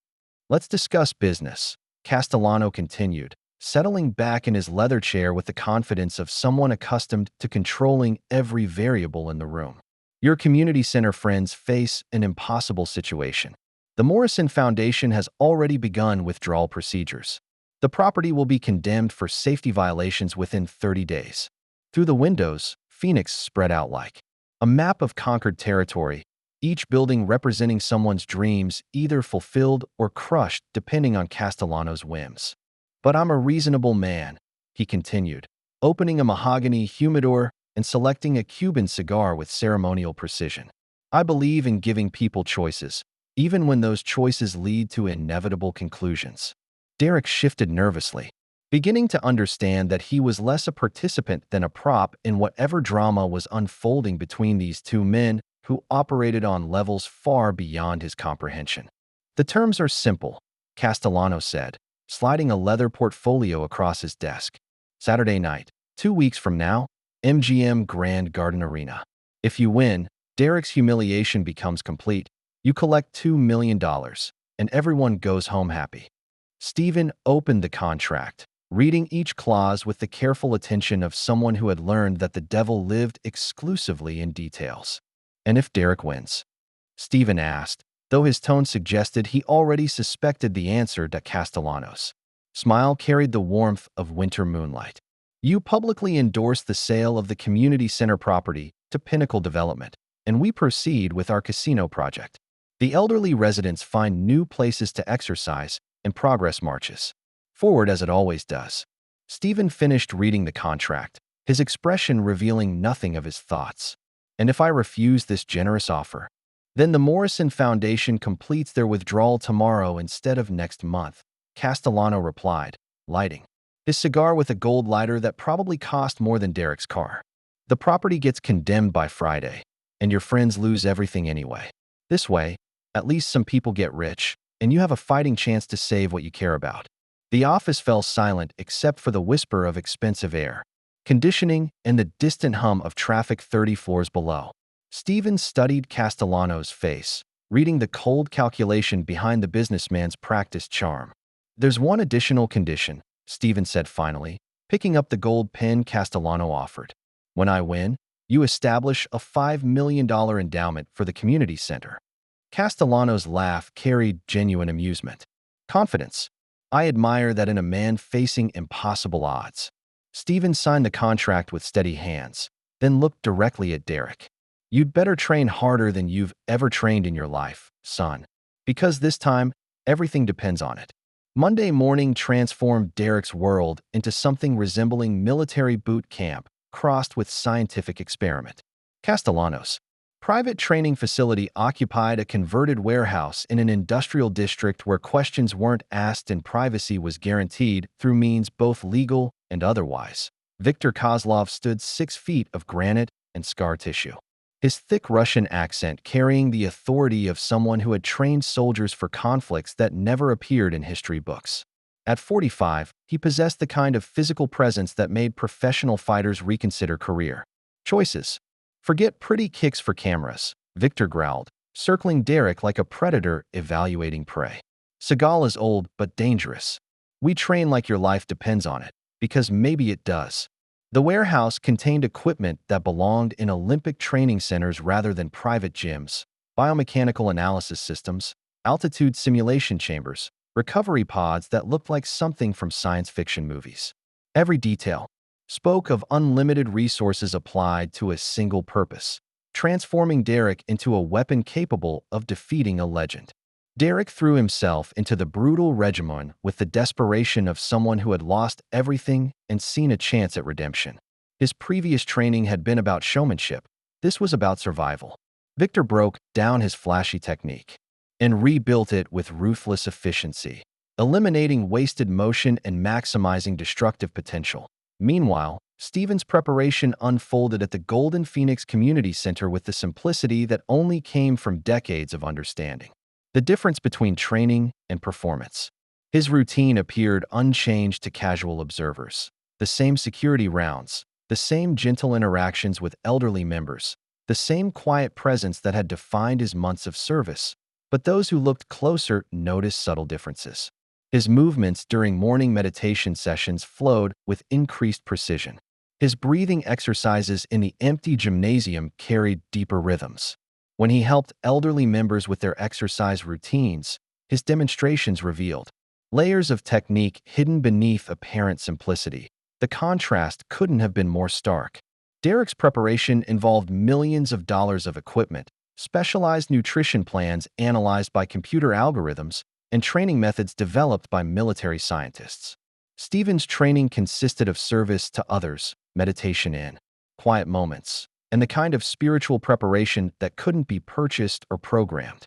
"Let's discuss business," Castellano continued, settling back in his leather chair with the confidence of someone accustomed to controlling every variable in the room. "Your community center friends face an impossible situation. The Morrison Foundation has already begun withdrawal procedures. The property will be condemned for safety violations within 30 days. Through the windows, Phoenix spread out like a map of conquered territory, each building representing someone's dreams either fulfilled or crushed depending on Castellano's whims. "But I'm a reasonable man," he continued, opening a mahogany humidor and selecting a Cuban cigar with ceremonial precision. "I believe in giving people choices, even when those choices lead to inevitable conclusions." Derek shifted nervously, beginning to understand that he was less a participant than a prop in whatever drama was unfolding between these two men who operated on levels far beyond his comprehension. "The terms are simple," Castellano said, sliding a leather portfolio across his desk. "Saturday night, 2 weeks from now, MGM Grand Garden Arena. If you win, Derek's humiliation becomes complete. You collect $2 million, and everyone goes home happy." Stephen opened the contract, reading each clause with the careful attention of someone who had learned that the devil lived exclusively in details. "And if Derek wins?" Stephen asked, though his tone suggested he already suspected the answer to Castellano's smile carried the warmth of winter moonlight. "You publicly endorse the sale of the community center property to Pinnacle Development, and we proceed with our casino project. The elderly residents find new places to exercise, and progress marches forward as it always does." Stephen finished reading the contract, his expression revealing nothing of his thoughts. "And if I refuse this generous offer, then the Morrison Foundation completes their withdrawal tomorrow instead of next month," Castellano replied, lighting his cigar with a gold lighter that probably cost more than Derek's car. "The property gets condemned by Friday, and your friends lose everything anyway. This way, at least some people get rich, and you have a fighting chance to save what you care about." The office fell silent except for the whisper of expensive air conditioning and the distant hum of traffic 30 floors below. Stephen studied Castellano's face, reading the cold calculation behind the businessman's practiced charm. There's one additional condition, Steven said finally, picking up the gold pen Castellano offered. When I win, you establish a $5 million endowment for the community center. Castellano's laugh carried genuine amusement. Confidence. I admire that in a man facing impossible odds. Steven signed the contract with steady hands, then looked directly at Derek. You'd better train harder than you've ever trained in your life, son. Because this time, everything depends on it. Monday morning transformed Derek's world into something resembling military boot camp crossed with scientific experiment. Castellanos' private training facility occupied a converted warehouse in an industrial district where questions weren't asked and privacy was guaranteed through means both legal and otherwise. Viktor Kozlov stood 6 feet of granite and scar tissue, his thick Russian accent carrying the authority of someone who had trained soldiers for conflicts that never appeared in history books. At 45, he possessed the kind of physical presence that made professional fighters reconsider career choices. Forget pretty kicks for cameras, Victor growled, circling Derek like a predator evaluating prey. Seagal is old but dangerous. We train like your life depends on it, because maybe it does. The warehouse contained equipment that belonged in Olympic training centers rather than private gyms, biomechanical analysis systems, altitude simulation chambers, recovery pods that looked like something from science fiction movies. Every detail spoke of unlimited resources applied to a single purpose, transforming Derek into a weapon capable of defeating a legend. Derek threw himself into the brutal regimen with the desperation of someone who had lost everything and seen a chance at redemption. His previous training had been about showmanship. This was about survival. Victor broke down his flashy technique and rebuilt it with ruthless efficiency, eliminating wasted motion and maximizing destructive potential. Meanwhile, Steven's preparation unfolded at the Golden Phoenix Community Center with the simplicity that only came from decades of understanding the difference between training and performance. His routine appeared unchanged to casual observers. The same security rounds, the same gentle interactions with elderly members, the same quiet presence that had defined his months of service. But those who looked closer noticed subtle differences. His movements during morning meditation sessions flowed with increased precision. His breathing exercises in the empty gymnasium carried deeper rhythms. When he helped elderly members with their exercise routines, his demonstrations revealed layers of technique hidden beneath apparent simplicity. The contrast couldn't have been more stark. Derek's preparation involved millions of dollars of equipment, specialized nutrition plans analyzed by computer algorithms, and training methods developed by military scientists. Steven's training consisted of service to others, meditation in quiet moments, and the kind of spiritual preparation that couldn't be purchased or programmed.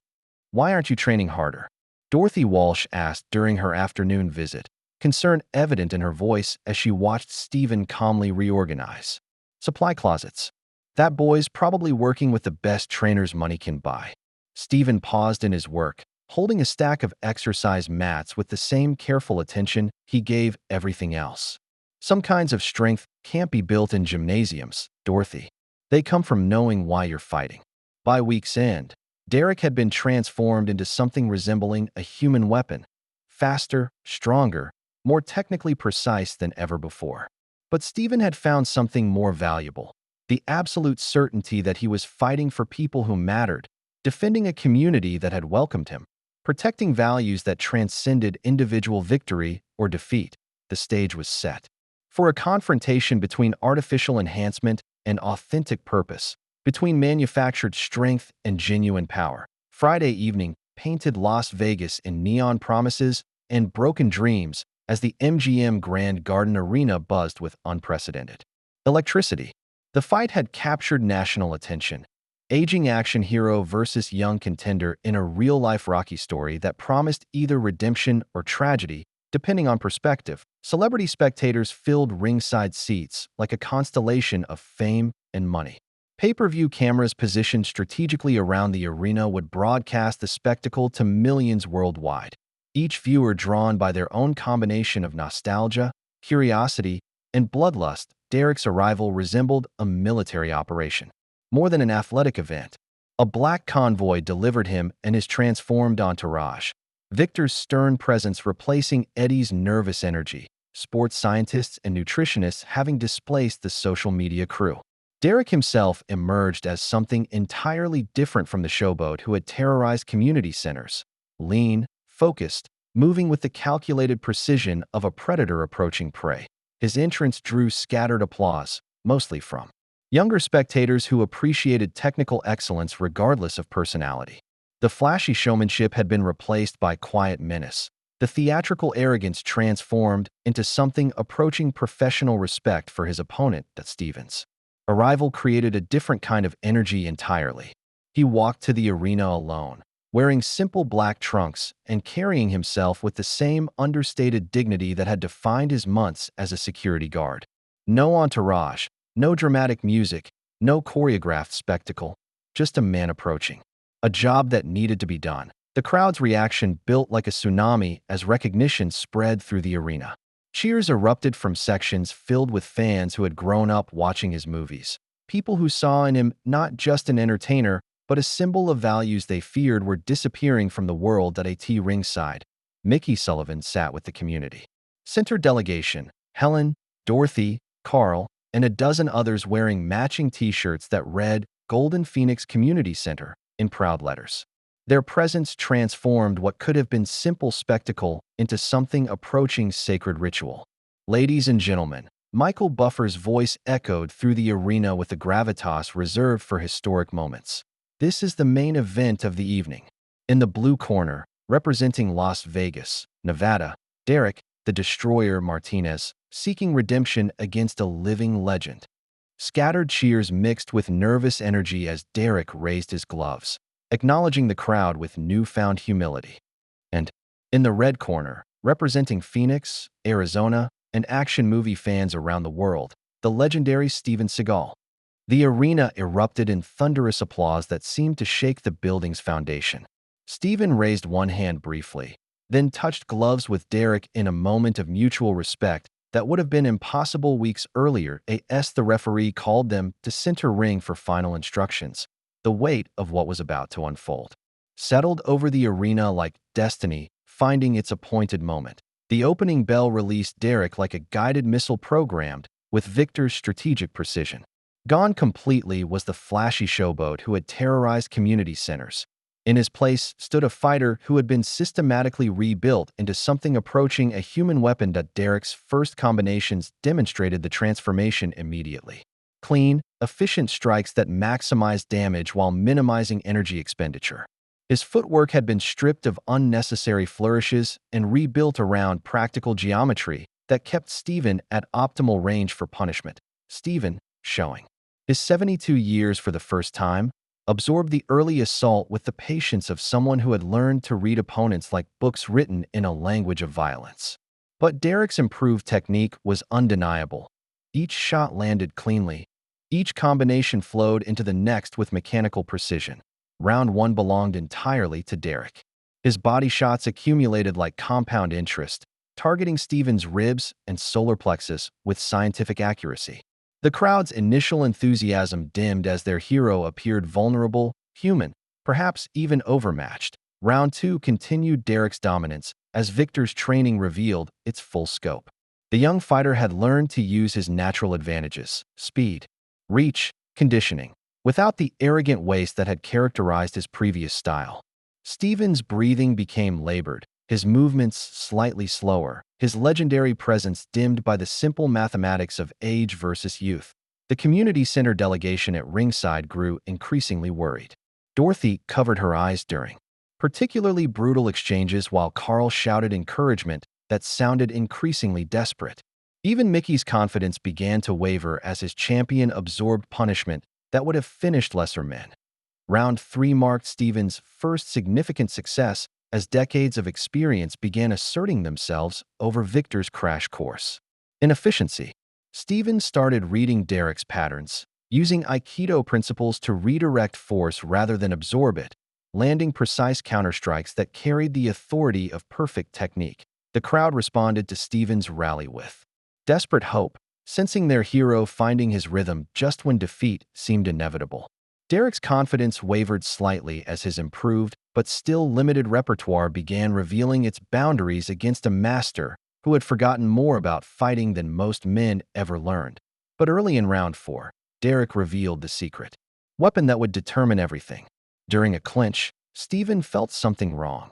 Why aren't you training harder? Dorothy Walsh asked during her afternoon visit, concern evident in her voice as she watched Steven calmly reorganize supply closets. That boy's probably working with the best trainers money can buy. Steven paused in his work, holding a stack of exercise mats with the same careful attention he gave everything else. Some kinds of strength can't be built in gymnasiums, Dorothy. They come from knowing why you're fighting. By week's end, Derek had been transformed into something resembling a human weapon, faster, stronger, more technically precise than ever before. But Steven had found something more valuable, the absolute certainty that he was fighting for people who mattered, defending a community that had welcomed him, protecting values that transcended individual victory or defeat. The stage was set for a confrontation between artificial enhancement and authentic purpose, between manufactured strength and genuine power. Friday evening painted Las Vegas in neon promises and broken dreams as the MGM Grand Garden Arena buzzed with unprecedented electricity. The fight had captured national attention. Aging action hero versus young contender in a real-life Rocky story that promised either redemption or tragedy, depending on perspective. Celebrity spectators filled ringside seats like a constellation of fame and money. Pay-per-view cameras positioned strategically around the arena would broadcast the spectacle to millions worldwide, each viewer drawn by their own combination of nostalgia, curiosity, and bloodlust. Derek's arrival resembled a military operation. More than an athletic event, a black convoy delivered him and his transformed entourage. Victor's stern presence replacing Eddie's nervous energy, sports scientists and nutritionists having displaced the social media crew. Derek himself emerged as something entirely different from the showboat who had terrorized community centers. Lean, focused, moving with the calculated precision of a predator approaching prey. His entrance drew scattered applause, mostly from younger spectators who appreciated technical excellence regardless of personality. The flashy showmanship had been replaced by quiet menace. The theatrical arrogance transformed into something approaching professional respect for his opponent, that Stevens' arrival created a different kind of energy entirely. He walked to the arena alone, wearing simple black trunks and carrying himself with the same understated dignity that had defined his months as a security guard. No entourage, no dramatic music, no choreographed spectacle, just a man approaching. A job that needed to be done. The crowd's reaction built like a tsunami as recognition spread through the arena. Cheers erupted from sections filled with fans who had grown up watching his movies. People who saw in him not just an entertainer, but a symbol of values they feared were disappearing from the world at ringside. Mickey Sullivan sat with the community center delegation, Helen, Dorothy, Carl, and a dozen others wearing matching t-shirts that read Golden Phoenix Community Center in proud letters. Their presence transformed what could have been simple spectacle into something approaching sacred ritual. Ladies and gentlemen, Michael Buffer's voice echoed through the arena with a gravitas reserved for historic moments. This is the main event of the evening. In the blue corner, representing Las Vegas, Nevada, Derek, the Destroyer Martinez, seeking redemption against a living legend. Scattered cheers mixed with nervous energy as Derek raised his gloves, acknowledging the crowd with newfound humility. And in the red corner, representing Phoenix, Arizona, and action movie fans around the world, the legendary Steven Seagal. The arena erupted in thunderous applause that seemed to shake the building's foundation. Steven raised one hand briefly, then touched gloves with Derek in a moment of mutual respect that would have been impossible weeks earlier. The referee called them to center ring for final instructions. The weight of what was about to unfold settled over the arena like destiny finding its appointed moment. The opening bell released Derek like a guided missile programmed with Victor's strategic precision. Gone completely was the flashy showboat who had terrorized community centers. In his place stood a fighter who had been systematically rebuilt into something approaching a human weapon. That Derek's first combinations demonstrated the transformation immediately. Clean, efficient strikes that maximized damage while minimizing energy expenditure. His footwork had been stripped of unnecessary flourishes and rebuilt around practical geometry that kept Steven at optimal range for punishment. Steven, showing his 72 years for the first time, absorbed the early assault with the patience of someone who had learned to read opponents like books written in a language of violence. But Derek's improved technique was undeniable. Each shot landed cleanly. Each combination flowed into the next with mechanical precision. Round 1 belonged entirely to Derek. His body shots accumulated like compound interest, targeting Steven's ribs and solar plexus with scientific accuracy. The crowd's initial enthusiasm dimmed as their hero appeared vulnerable, human, perhaps even overmatched. Round 2 continued Derek's dominance as Victor's training revealed its full scope. The young fighter had learned to use his natural advantages, speed, reach, conditioning, without the arrogant waste that had characterized his previous style. Steven's breathing became labored, his movements slightly slower, his legendary presence dimmed by the simple mathematics of age versus youth. The community center delegation at ringside grew increasingly worried. Dorothy covered her eyes during particularly brutal exchanges while Carl shouted encouragement that sounded increasingly desperate. Even Mickey's confidence began to waver as his champion absorbed punishment that would have finished lesser men. Round 3 marked Steven's first significant success as decades of experience began asserting themselves over Victor's crash course. In efficiency, Steven started reading Derek's patterns, using Aikido principles to redirect force rather than absorb it, landing precise counterstrikes that carried the authority of perfect technique. The crowd responded to Steven's rally with desperate hope, sensing their hero finding his rhythm just when defeat seemed inevitable. Derek's confidence wavered slightly as his improved but still limited repertoire began revealing its boundaries against a master who had forgotten more about fighting than most men ever learned. But early in round 4, Derek revealed the secret weapon that would determine everything. During a clinch, Stephen felt something wrong.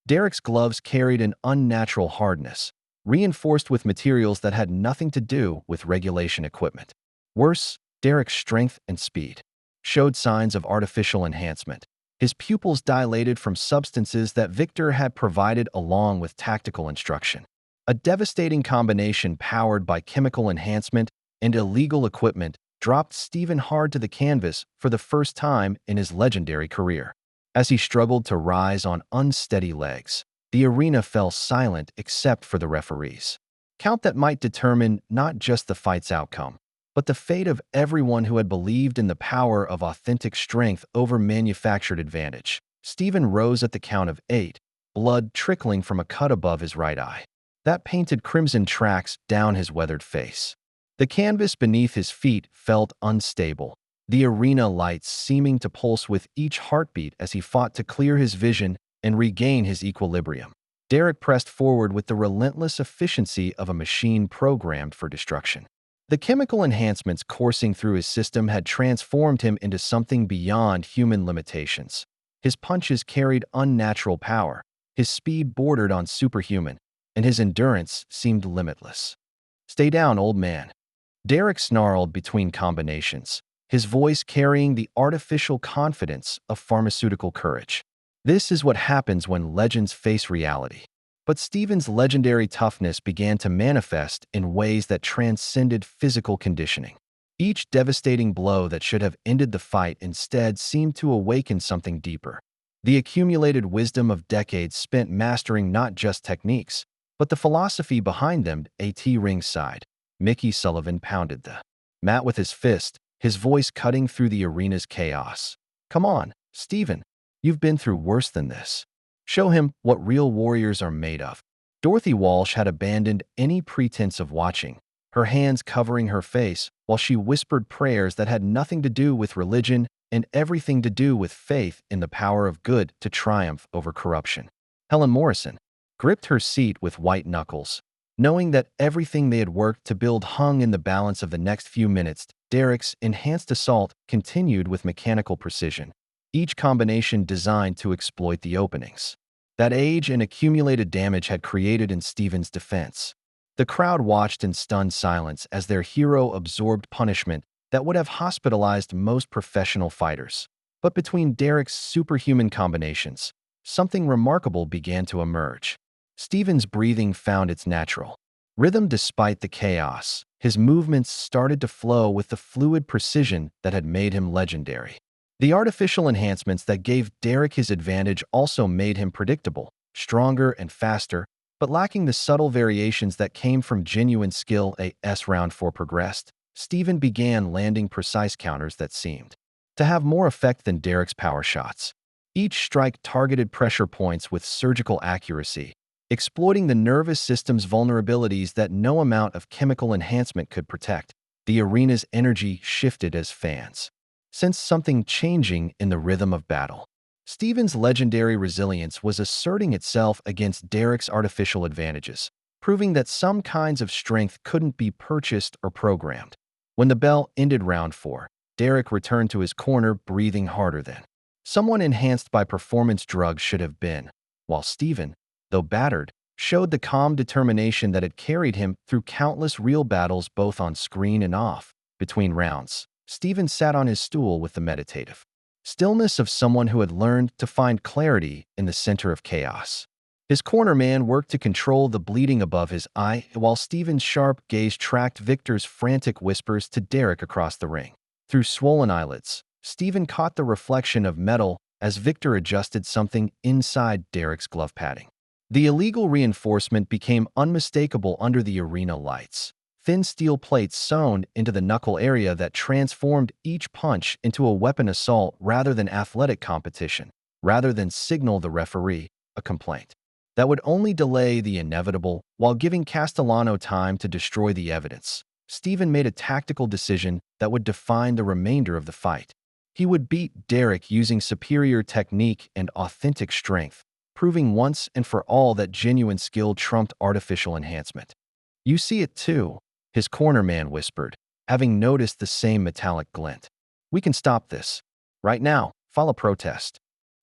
Derek's gloves carried an unnatural hardness, reinforced with materials that had nothing to do with regulation equipment. Worse, Derek's strength and speed showed signs of artificial enhancement. His pupils dilated from substances that Victor had provided along with tactical instruction. A devastating combination powered by chemical enhancement and illegal equipment dropped Stephen hard to the canvas for the first time in his legendary career. As he struggled to rise on unsteady legs, the arena fell silent except for the referees. Count that might determine not just the fight's outcome, but the fate of everyone who had believed in the power of authentic strength over manufactured advantage. Stephen rose at the count of 8, blood trickling from a cut above his right eye. That painted crimson tracks down his weathered face. The canvas beneath his feet felt unstable, the arena lights seeming to pulse with each heartbeat as he fought to clear his vision and regain his equilibrium. Derek pressed forward with the relentless efficiency of a machine programmed for destruction. The chemical enhancements coursing through his system had transformed him into something beyond human limitations. His punches carried unnatural power, his speed bordered on superhuman, and his endurance seemed limitless. "Stay down, old man." Derek snarled between combinations, his voice carrying the artificial confidence of pharmaceutical courage. This is what happens when legends face reality. But Stephen's legendary toughness began to manifest in ways that transcended physical conditioning. Each devastating blow that should have ended the fight instead seemed to awaken something deeper. The accumulated wisdom of decades spent mastering not just techniques, but the philosophy behind them. At ringside, Mickey Sullivan pounded the mat with his fist, his voice cutting through the arena's chaos. "Come on, Stephen. You've been through worse than this. Show him what real warriors are made of." Dorothy Walsh had abandoned any pretense of watching, her hands covering her face while she whispered prayers that had nothing to do with religion and everything to do with faith in the power of good to triumph over corruption. Helen Morrison gripped her seat with white knuckles, knowing that everything they had worked to build hung in the balance of the next few minutes. Derek's enhanced assault continued with mechanical precision, each combination designed to exploit the openings that age and accumulated damage had created in Stephen's defense. The crowd watched in stunned silence as their hero absorbed punishment that would have hospitalized most professional fighters. But between Derek's superhuman combinations, something remarkable began to emerge. Stephen's breathing found its natural rhythm despite the chaos. His movements started to flow with the fluid precision that had made him legendary. The artificial enhancements that gave Derek his advantage also made him predictable, stronger and faster, but lacking the subtle variations that came from genuine skill. As round 4 progressed, Stephen began landing precise counters that seemed to have more effect than Derek's power shots. Each strike targeted pressure points with surgical accuracy, exploiting the nervous system's vulnerabilities that no amount of chemical enhancement could protect. The arena's energy shifted as fans sensed something changing in the rhythm of battle. Stephen's legendary resilience was asserting itself against Derek's artificial advantages, proving that some kinds of strength couldn't be purchased or programmed. When the bell ended round 4, Derek returned to his corner breathing harder than someone enhanced by performance drugs should have been, while Stephen, though battered, showed the calm determination that had carried him through countless real battles both on screen and off. Between rounds, Stephen sat on his stool with the meditative stillness of someone who had learned to find clarity in the center of chaos. His corner man worked to control the bleeding above his eye, while Stephen's sharp gaze tracked Victor's frantic whispers to Derek across the ring. Through swollen eyelids, Stephen caught the reflection of metal as Victor adjusted something inside Derek's glove padding. The illegal reinforcement became unmistakable under the arena lights. Thin steel plates sewn into the knuckle area that transformed each punch into a weapon assault rather than athletic competition, rather than signal the referee a complaint. That would only delay the inevitable while giving Castellano time to destroy the evidence. Stephen made a tactical decision that would define the remainder of the fight. He would beat Derek using superior technique and authentic strength, proving once and for all that genuine skill trumped artificial enhancement. "You see it too," his corner man whispered, having noticed the same metallic glint. "We can stop this. Right now, file a protest."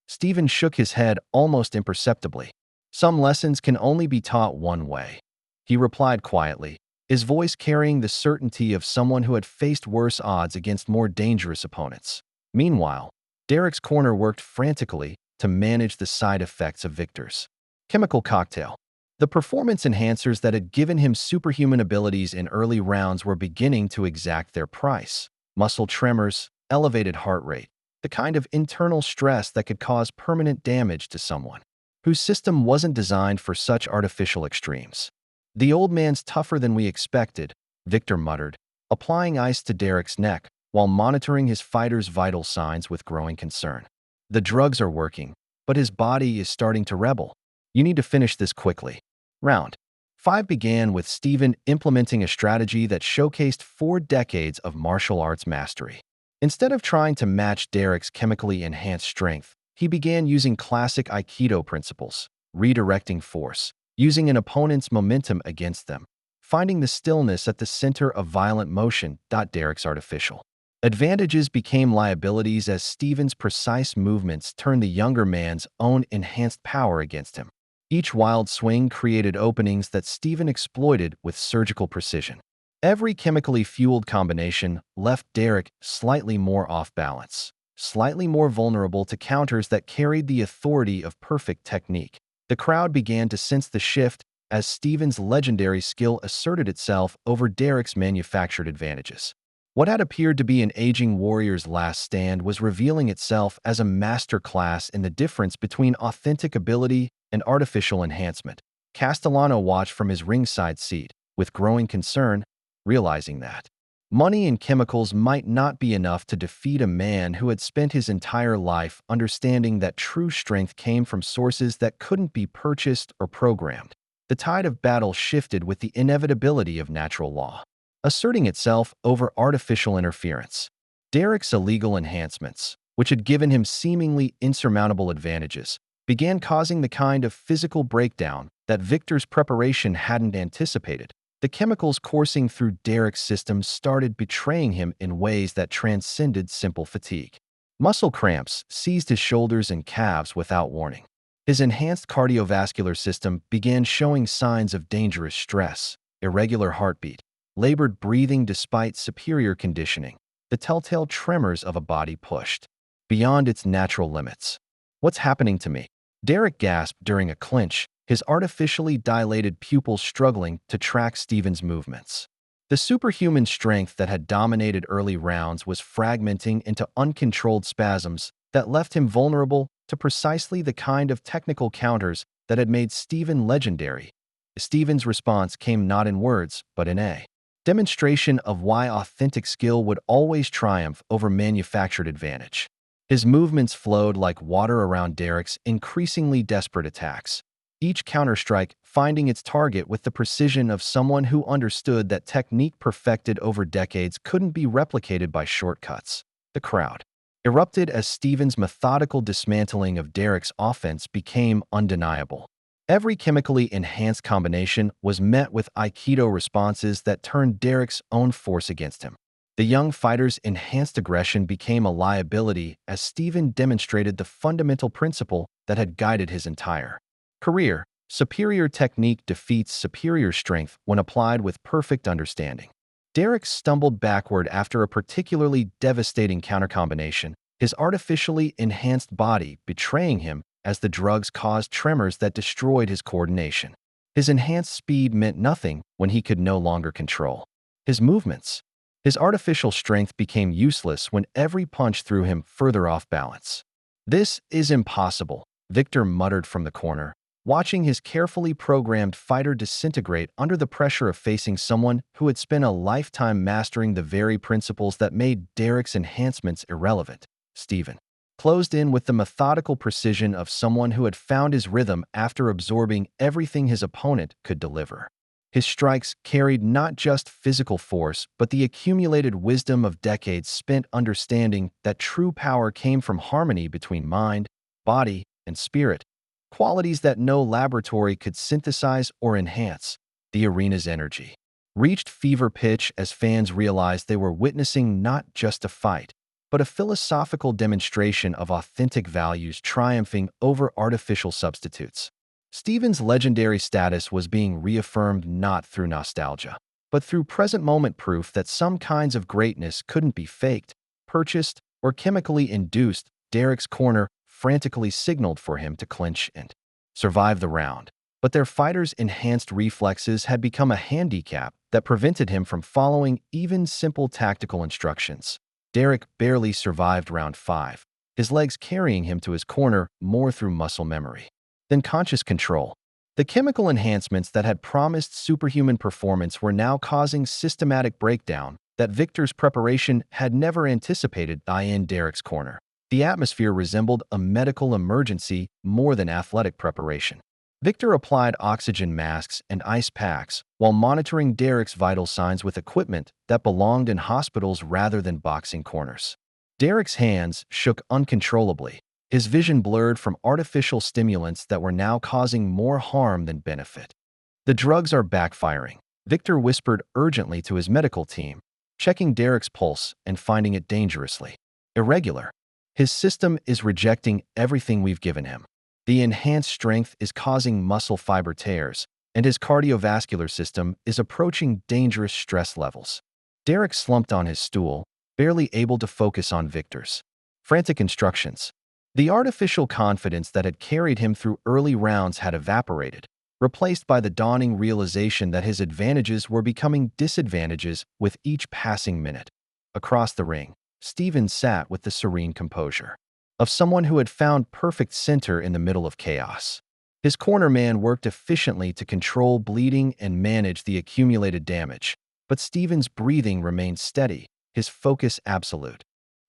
Stephen shook his head almost imperceptibly. "Some lessons can only be taught one way," he replied quietly, his voice carrying the certainty of someone who had faced worse odds against more dangerous opponents. Meanwhile, Derek's corner worked frantically to manage the side effects of Victor's chemical cocktail. The performance enhancers that had given him superhuman abilities in early rounds were beginning to exact their price. Muscle tremors, elevated heart rate, the kind of internal stress that could cause permanent damage to someone whose system wasn't designed for such artificial extremes. "The old man's tougher than we expected," Victor muttered, applying ice to Derek's neck while monitoring his fighter's vital signs with growing concern. "The drugs are working, but his body is starting to rebel. You need to finish this quickly." Round 5 began with Stephen implementing a strategy that showcased 4 decades of martial arts mastery. Instead of trying to match Derek's chemically enhanced strength, he began using classic Aikido principles, redirecting force, using an opponent's momentum against them, finding the stillness at the center of violent motion. Derek's artificial advantages became liabilities as Stephen's precise movements turned the younger man's own enhanced power against him. Each wild swing created openings that Stephen exploited with surgical precision. Every chemically fueled combination left Derek slightly more off balance, slightly more vulnerable to counters that carried the authority of perfect technique. The crowd began to sense the shift as Stephen's legendary skill asserted itself over Derek's manufactured advantages. What had appeared to be an aging warrior's last stand was revealing itself as a master class in the difference between authentic ability and artificial enhancement. Castellano watched from his ringside seat, with growing concern, realizing that money and chemicals might not be enough to defeat a man who had spent his entire life understanding that true strength came from sources that couldn't be purchased or programmed. The tide of battle shifted with the inevitability of natural law, asserting itself over artificial interference. Derek's illegal enhancements, which had given him seemingly insurmountable advantages, began causing the kind of physical breakdown that Victor's preparation hadn't anticipated. The chemicals coursing through Derek's system started betraying him in ways that transcended simple fatigue. Muscle cramps seized his shoulders and calves without warning. His enhanced cardiovascular system began showing signs of dangerous stress, irregular heartbeat, labored breathing despite superior conditioning, the telltale tremors of a body pushed beyond its natural limits. "What's happening to me?" Derek gasped during a clinch, his artificially dilated pupils struggling to track Stephen's movements. The superhuman strength that had dominated early rounds was fragmenting into uncontrolled spasms that left him vulnerable to precisely the kind of technical counters that had made Stephen legendary. Stephen's response came not in words, but in a demonstration of why authentic skill would always triumph over manufactured advantage. His movements flowed like water around Derek's increasingly desperate attacks, each counterstrike finding its target with the precision of someone who understood that technique perfected over decades couldn't be replicated by shortcuts. The crowd erupted as Stephen's methodical dismantling of Derek's offense became undeniable. Every chemically enhanced combination was met with Aikido responses that turned Derek's own force against him. The young fighter's enhanced aggression became a liability as Stephen demonstrated the fundamental principle that had guided his entire career: superior technique defeats superior strength when applied with perfect understanding. Derek stumbled backward after a particularly devastating countercombination, his artificially enhanced body betraying him as the drugs caused tremors that destroyed his coordination. His enhanced speed meant nothing when he could no longer control his movements. His artificial strength became useless when every punch threw him further off balance. "This is impossible," Victor muttered from the corner, watching his carefully programmed fighter disintegrate under the pressure of facing someone who had spent a lifetime mastering the very principles that made Derek's enhancements irrelevant. Stephen closed in with the methodical precision of someone who had found his rhythm after absorbing everything his opponent could deliver. His strikes carried not just physical force, but the accumulated wisdom of decades spent understanding that true power came from harmony between mind, body, and spirit, qualities that no laboratory could synthesize or enhance. The arena's energy reached fever pitch as fans realized they were witnessing not just a fight, but a philosophical demonstration of authentic values triumphing over artificial substitutes. Stephen's legendary status was being reaffirmed not through nostalgia, but through present-moment proof that some kinds of greatness couldn't be faked, purchased, or chemically induced. Derek's corner frantically signaled for him to clinch and survive the round. But their fighters' enhanced reflexes had become a handicap that prevented him from following even simple tactical instructions. Derek barely survived round 5, his legs carrying him to his corner more through muscle memory than conscious control. The chemical enhancements that had promised superhuman performance were now causing systematic breakdown that Victor's preparation had never anticipated. In Derek's corner, the atmosphere resembled a medical emergency more than athletic preparation. Victor applied oxygen masks and ice packs while monitoring Derek's vital signs with equipment that belonged in hospitals rather than boxing corners. Derek's hands shook uncontrollably, his vision blurred from artificial stimulants that were now causing more harm than benefit. "The drugs are backfiring," Victor whispered urgently to his medical team, checking Derek's pulse and finding it dangerously irregular. "His system is rejecting everything we've given him. The enhanced strength is causing muscle fiber tears, and his cardiovascular system is approaching dangerous stress levels." Derek slumped on his stool, barely able to focus on Victor's frantic instructions. The artificial confidence that had carried him through early rounds had evaporated, replaced by the dawning realization that his advantages were becoming disadvantages with each passing minute. Across the ring, Stephen sat with the serene composure of someone who had found perfect center in the middle of chaos. His corner man worked efficiently to control bleeding and manage the accumulated damage, but Stephen's breathing remained steady, his focus absolute.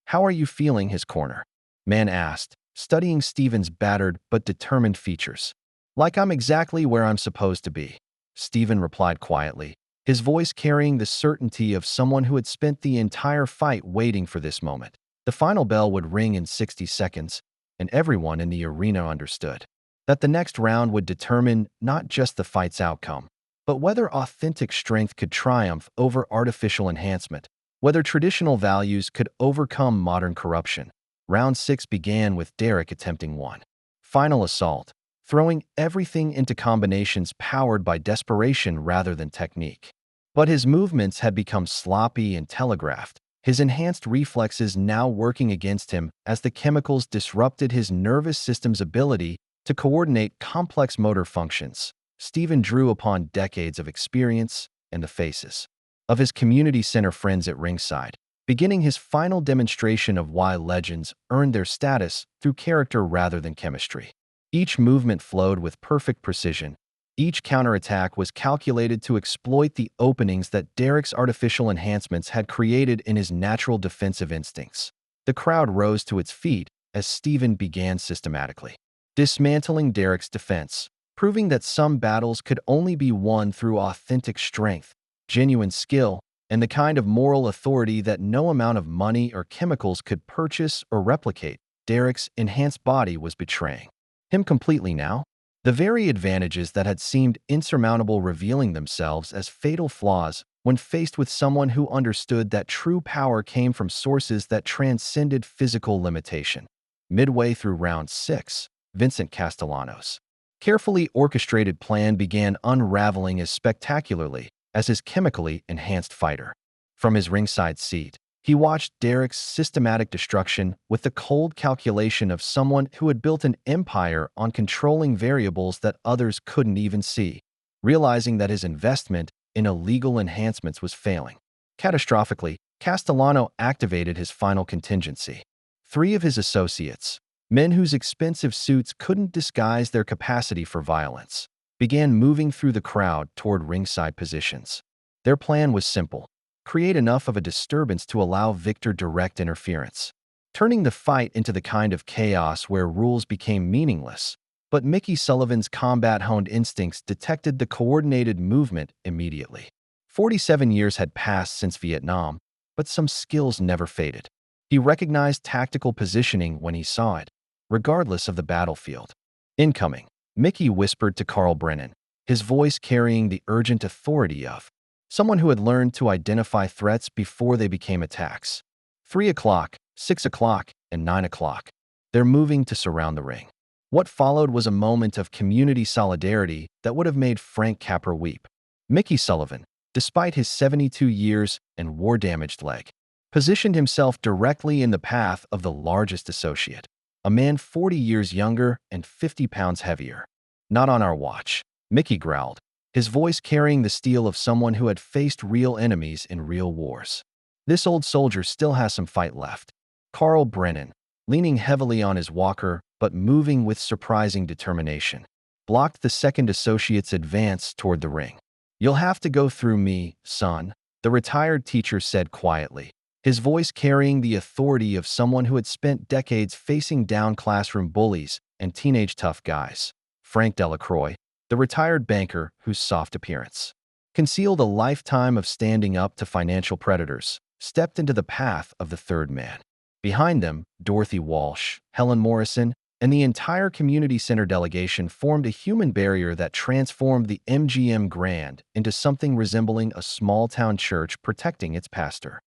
"How are you feeling?" his corner man asked, studying Stephen's battered but determined features. "Like I'm exactly where I'm supposed to be," Stephen replied quietly, his voice carrying the certainty of someone who had spent the entire fight waiting for this moment. The final bell would ring in 60 seconds, and everyone in the arena understood that the next round would determine not just the fight's outcome, but whether authentic strength could triumph over artificial enhancement, whether traditional values could overcome modern corruption. Round 6 began with Derek attempting one final assault, throwing everything into combinations powered by desperation rather than technique. But his movements had become sloppy and telegraphed, his enhanced reflexes now working against him as the chemicals disrupted his nervous system's ability to coordinate complex motor functions. Stephen drew upon decades of experience and the faces of his community center friends at ringside, beginning his final demonstration of why legends earned their status through character rather than chemistry. Each movement flowed with perfect precision. Each counterattack was calculated to exploit the openings that Derek's artificial enhancements had created in his natural defensive instincts. The crowd rose to its feet as Stephen began systematically dismantling Derek's defense, proving that some battles could only be won through authentic strength, genuine skill, and the kind of moral authority that no amount of money or chemicals could purchase or replicate. Derek's enhanced body was betraying him completely now. The very advantages that had seemed insurmountable revealing themselves as fatal flaws when faced with someone who understood that true power came from sources that transcended physical limitation. Midway through round 6, Vincent Castellano's carefully orchestrated plan began unraveling as spectacularly as his chemically enhanced fighter. From his ringside seat, he watched Derek's systematic destruction with the cold calculation of someone who had built an empire on controlling variables that others couldn't even see. Realizing that his investment in illegal enhancements was failing catastrophically, Castellano activated his final contingency. 3 of his associates, men whose expensive suits couldn't disguise their capacity for violence, began moving through the crowd toward ringside positions. Their plan was simple: create enough of a disturbance to allow Victor direct interference, turning the fight into the kind of chaos where rules became meaningless, But Mickey Sullivan's combat-honed instincts detected the coordinated movement immediately. 47 years had passed since Vietnam, but some skills never faded. He recognized tactical positioning when he saw it, regardless of the battlefield. Incoming, Mickey whispered to Carl Brennan, his voice carrying the urgent authority of someone who had learned to identify threats before they became attacks. 3 o'clock, 6 o'clock, and 9 o'clock. They're moving to surround the ring. What followed was a moment of community solidarity that would have made Frank Capra weep. Mickey Sullivan, despite his 72 years and war-damaged leg, positioned himself directly in the path of the largest associate, a man 40 years younger and 50 pounds heavier. "Not on our watch," Mickey growled, his voice carrying the steel of someone who had faced real enemies in real wars. "This old soldier still has some fight left." Carl Brennan, leaning heavily on his walker but moving with surprising determination, blocked the second associate's advance toward the ring. "You'll have to go through me, son," the retired teacher said quietly, his voice carrying the authority of someone who had spent decades facing down classroom bullies and teenage tough guys. Frank Delacroix, the retired banker whose soft appearance concealed a lifetime of standing up to financial predators, stepped into the path of the third man. Behind them, Dorothy Walsh, Helen Morrison, and the entire community center delegation formed a human barrier that transformed the MGM Grand into something resembling a small-town church protecting its pastor.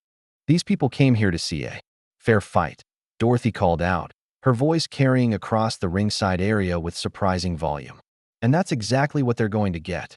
"These people came here to see a fair fight," Dorothy called out, her voice carrying across the ringside area with surprising volume. "And that's exactly what they're going to get."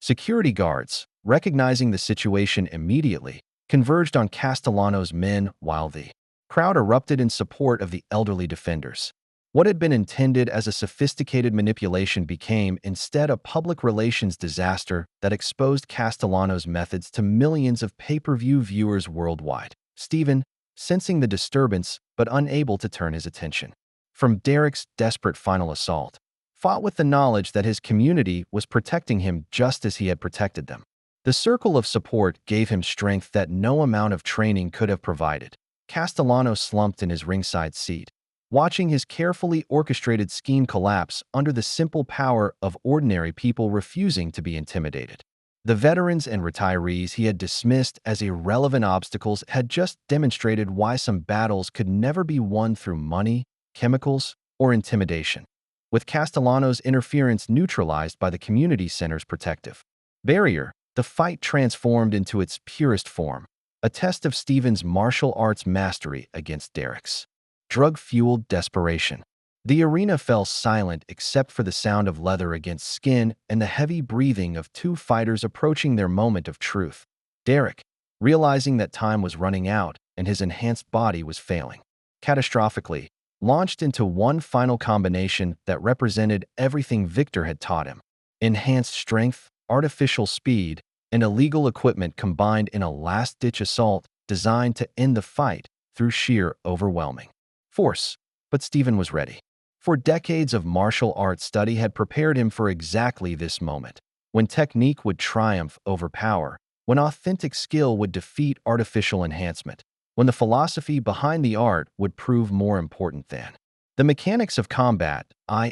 Security guards, recognizing the situation immediately, converged on Castellano's men while the crowd erupted in support of the elderly defenders. What had been intended as a sophisticated manipulation became instead a public relations disaster that exposed Castellano's methods to millions of pay-per-view viewers worldwide. Stephen, sensing the disturbance but unable to turn his attention from Derek's desperate final assault, fought with the knowledge that his community was protecting him just as he had protected them. The circle of support gave him strength that no amount of training could have provided. Castellano slumped in his ringside seat, watching his carefully orchestrated scheme collapse under the simple power of ordinary people refusing to be intimidated. The veterans and retirees he had dismissed as irrelevant obstacles had just demonstrated why some battles could never be won through money, chemicals, or intimidation, with Castellano's interference neutralized by the community center's protective barrier. The fight transformed into its purest form, a test of Stephen's martial arts mastery against Derek's drug-fueled desperation. The arena fell silent except for the sound of leather against skin and the heavy breathing of two fighters approaching their moment of truth. Derek, realizing that time was running out and his enhanced body was failing catastrophically, launched into one final combination that represented everything Victor had taught him: enhanced strength, artificial speed, and illegal equipment combined in a last-ditch assault designed to end the fight through sheer overwhelming force. But Stephen was ready. For decades of martial arts study had prepared him for exactly this moment, when technique would triumph over power, when authentic skill would defeat artificial enhancement, when the philosophy behind the art would prove more important than the mechanics of combat.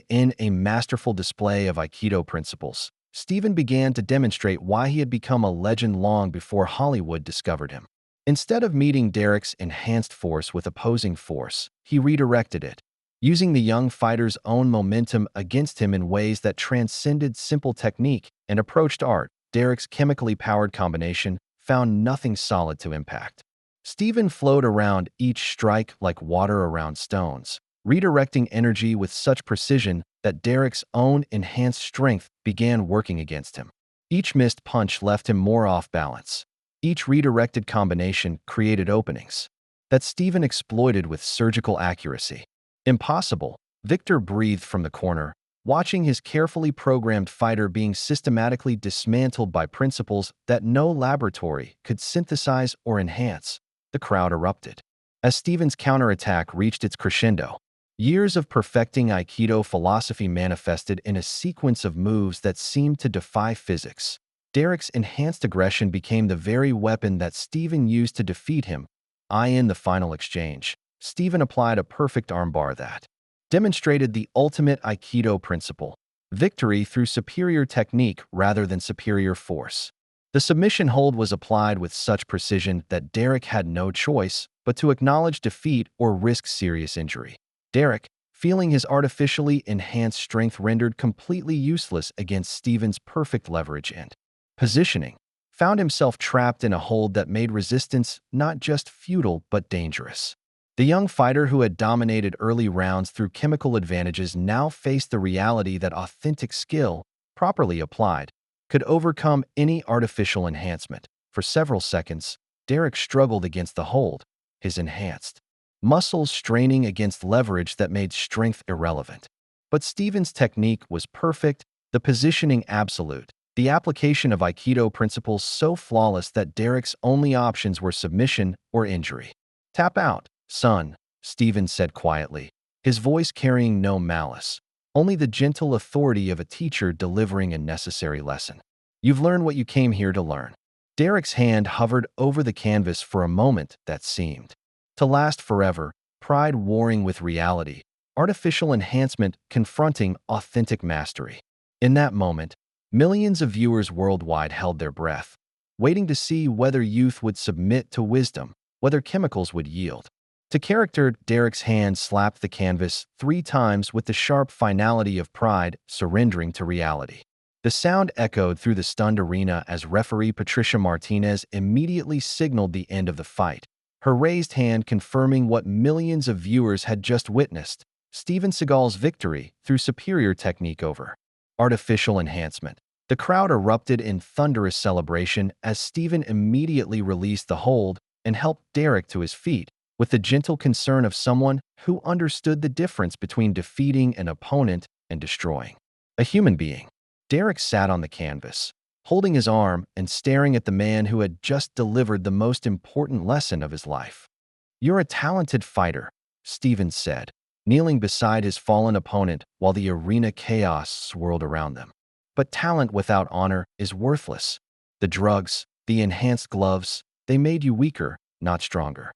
In a masterful display of Aikido principles, Stephen began to demonstrate why he had become a legend long before Hollywood discovered him. Instead of meeting Derek's enhanced force with opposing force, he redirected it, using the young fighter's own momentum against him in ways that transcended simple technique and approached art. Derek's chemically powered combination found nothing solid to impact. Stephen flowed around each strike like water around stones, redirecting energy with such precision that Derek's own enhanced strength began working against him. Each missed punch left him more off balance. Each redirected combination created openings that Stephen exploited with surgical accuracy. "Impossible," Victor breathed from the corner, watching his carefully programmed fighter being systematically dismantled by principles that no laboratory could synthesize or enhance. The crowd erupted as Stephen's counterattack reached its crescendo. Years of perfecting Aikido philosophy manifested in a sequence of moves that seemed to defy physics. Derek's enhanced aggression became the very weapon that Stephen used to defeat him. In the final exchange, Stephen applied a perfect armbar that demonstrated the ultimate Aikido principle: victory through superior technique rather than superior force. The submission hold was applied with such precision that Derek had no choice but to acknowledge defeat or risk serious injury. Derek, feeling his artificially enhanced strength rendered completely useless against Steven's perfect leverage and positioning, found himself trapped in a hold that made resistance not just futile but dangerous. The young fighter who had dominated early rounds through chemical advantages now faced the reality that authentic skill, properly applied, could overcome any artificial enhancement. For several seconds, Derek struggled against the hold, his enhanced muscles straining against leverage that made strength irrelevant. But Steven's technique was perfect, the positioning absolute, the application of Aikido principles so flawless that Derek's only options were submission or injury. "Tap out, son," Steven said quietly, his voice carrying no malice, only the gentle authority of a teacher delivering a necessary lesson. "You've learned what you came here to learn." Derek's hand hovered over the canvas for a moment that seemed to last forever, pride warring with reality, artificial enhancement confronting authentic mastery. In that moment, millions of viewers worldwide held their breath, waiting to see whether youth would submit to wisdom, whether chemicals would yield. To character, Derek's hand slapped the canvas 3 times with the sharp finality of pride surrendering to reality. The sound echoed through the stunned arena as referee Patricia Martinez immediately signaled the end of the fight, her raised hand confirming what millions of viewers had just witnessed: Steven Seagal's victory through superior technique over artificial enhancement. The crowd erupted in thunderous celebration as Steven immediately released the hold and helped Derek to his feet, with the gentle concern of someone who understood the difference between defeating an opponent and destroying a human being. Derek sat on the canvas, holding his arm and staring at the man who had just delivered the most important lesson of his life. "You're a talented fighter," Steven said, kneeling beside his fallen opponent while the arena chaos swirled around them. "But talent without honor is worthless. The drugs, the enhanced gloves, they made you weaker, not stronger."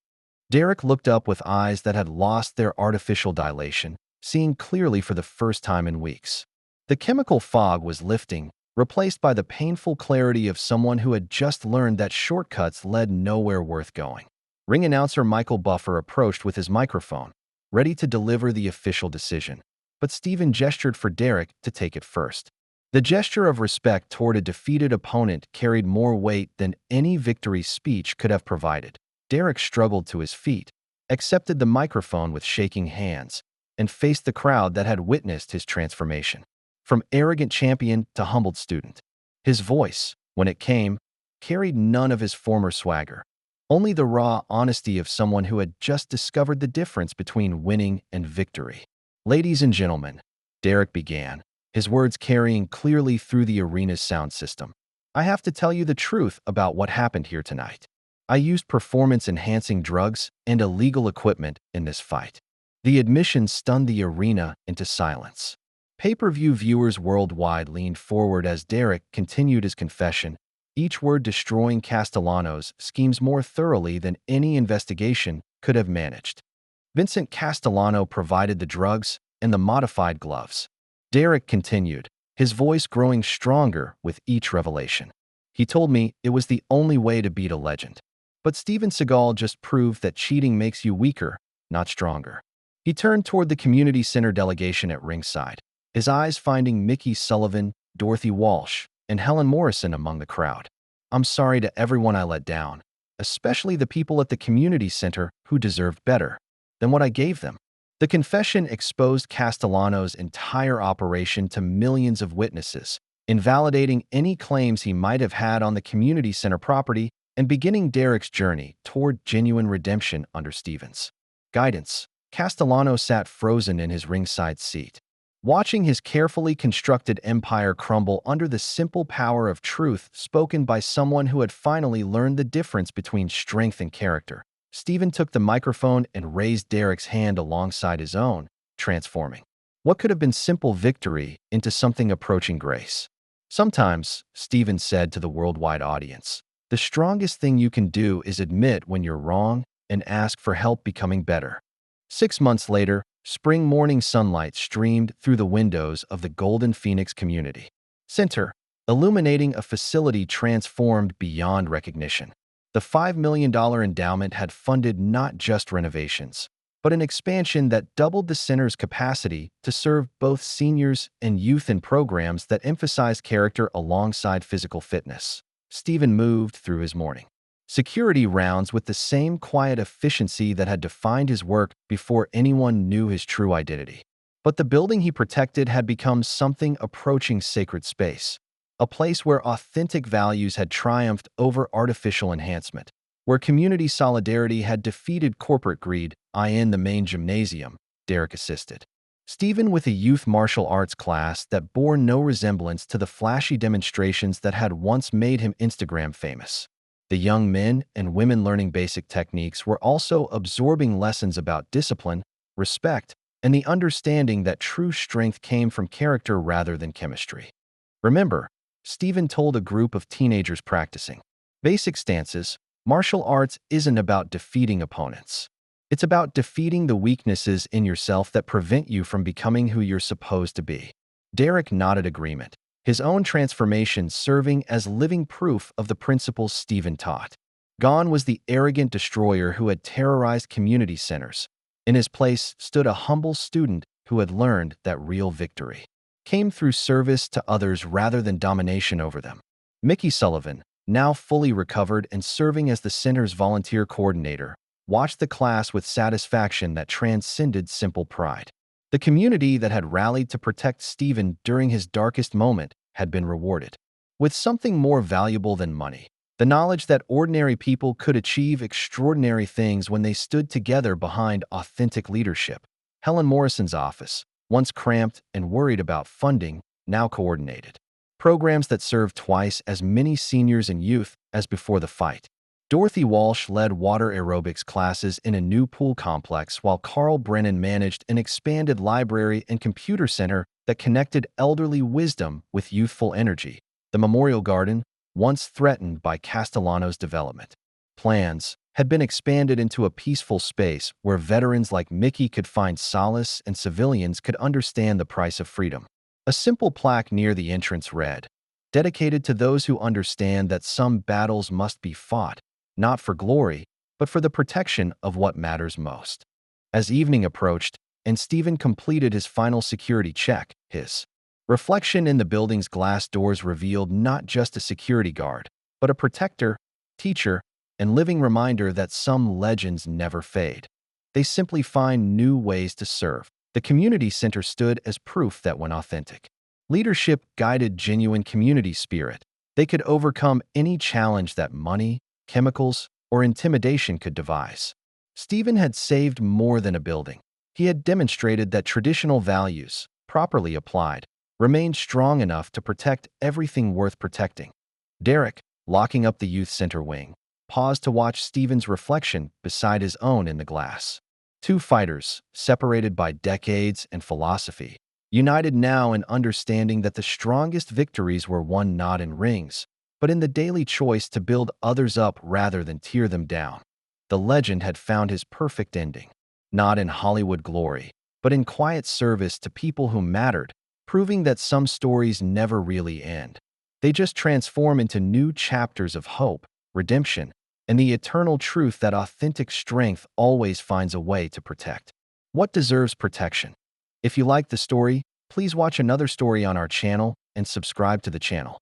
Derek looked up with eyes that had lost their artificial dilation, seeing clearly for the first time in weeks. The chemical fog was lifting, replaced by the painful clarity of someone who had just learned that shortcuts led nowhere worth going. Ring announcer Michael Buffer approached with his microphone, ready to deliver the official decision, but Steven gestured for Derek to take it first. The gesture of respect toward a defeated opponent carried more weight than any victory speech could have provided. Derek struggled to his feet, accepted the microphone with shaking hands, and faced the crowd that had witnessed his transformation. From arrogant champion to humbled student, his voice, when it came, carried none of his former swagger, only the raw honesty of someone who had just discovered the difference between winning and victory. "Ladies and gentlemen," Derek began, his words carrying clearly through the arena's sound system, "I have to tell you the truth about what happened here tonight. I used performance-enhancing drugs and illegal equipment in this fight." The admission stunned the arena into silence. Pay-per-view viewers worldwide leaned forward as Derek continued his confession, each word destroying Castellano's schemes more thoroughly than any investigation could have managed. "Vincent Castellano provided the drugs and the modified gloves," Derek continued, his voice growing stronger with each revelation. "He told me it was the only way to beat a legend. But Steven Seagal just proved that cheating makes you weaker, not stronger." He turned toward the community center delegation at ringside, his eyes finding Mickey Sullivan, Dorothy Walsh, and Helen Morrison among the crowd. "I'm sorry to everyone I let down, especially the people at the community center who deserved better than what I gave them." The confession exposed Castellano's entire operation to millions of witnesses, invalidating any claims he might have had on the community center property and beginning Derek's journey toward genuine redemption under Steven's guidance. Castellano sat frozen in his ringside seat, watching his carefully constructed empire crumble under the simple power of truth spoken by someone who had finally learned the difference between strength and character. Steven took the microphone and raised Derek's hand alongside his own, transforming what could have been simple victory into something approaching grace. "Sometimes," Steven said to the worldwide audience, "the strongest thing you can do is admit when you're wrong and ask for help becoming better." 6 months later, Spring morning sunlight streamed through the windows of the Golden Phoenix Community Center, illuminating a facility transformed beyond recognition. The $5 million endowment had funded not just renovations, but an expansion that doubled the center's capacity to serve both seniors and youth in programs that emphasize character alongside physical fitness. Stephen moved through his morning security rounds with the same quiet efficiency that had defined his work before anyone knew his true identity. But the building he protected had become something approaching sacred space, a place where authentic values had triumphed over artificial enhancement, where community solidarity had defeated corporate greed. In the main gymnasium, Derek assisted Stephen with a youth martial arts class that bore no resemblance to the flashy demonstrations that had once made him Instagram famous. The young men and women learning basic techniques were also absorbing lessons about discipline, respect, and the understanding that true strength came from character rather than chemistry. Remember, Stephen told a group of teenagers practicing basic stances, martial arts isn't about defeating opponents. It's about defeating the weaknesses in yourself that prevent you from becoming who you're supposed to be. Derek nodded agreement, his own transformation serving as living proof of the principles Stephen taught. Gone was the arrogant destroyer who had terrorized community centers. In his place stood a humble student who had learned that real victory came through service to others rather than domination over them. Mickey Sullivan, now fully recovered and serving as the center's volunteer coordinator, watched the class with satisfaction that transcended simple pride. The community that had rallied to protect Stephen during his darkest moment had been rewarded with something more valuable than money: the knowledge that ordinary people could achieve extraordinary things when they stood together behind authentic leadership. Helen Morrison's office, once cramped and worried about funding, now coordinated programs that served twice as many seniors and youth as before the fight. Dorothy Walsh led water aerobics classes in a new pool complex, while Carl Brennan managed an expanded library and computer center that connected elderly wisdom with youthful energy. The Memorial Garden, once threatened by Castellano's development plans, had been expanded into a peaceful space where veterans like Mickey could find solace and civilians could understand the price of freedom. A simple plaque near the entrance read, "Dedicated to those who understand that some battles must be fought, not for glory, but for the protection of what matters most." As evening approached and Stephen completed his final security check, his reflection in the building's glass doors revealed not just a security guard, but a protector, teacher, and living reminder that some legends never fade. They simply find new ways to serve. The community center stood as proof that when authentic leadership guided genuine community spirit, they could overcome any challenge that money, chemicals, or intimidation could devise. Stephen had saved more than a building. He had demonstrated that traditional values, properly applied, remained strong enough to protect everything worth protecting. Derek, locking up the youth center wing, paused to watch Stephen's reflection beside his own in the glass. Two fighters, separated by decades and philosophy, united now in understanding that the strongest victories were won not in rings, but in the daily choice to build others up rather than tear them down. The legend had found his perfect ending, not in Hollywood glory, but in quiet service to people who mattered, proving that some stories never really end. They just transform into new chapters of hope, redemption, and the eternal truth that authentic strength always finds a way to protect what deserves protection. If you liked the story, please watch another story on our channel and subscribe to the channel.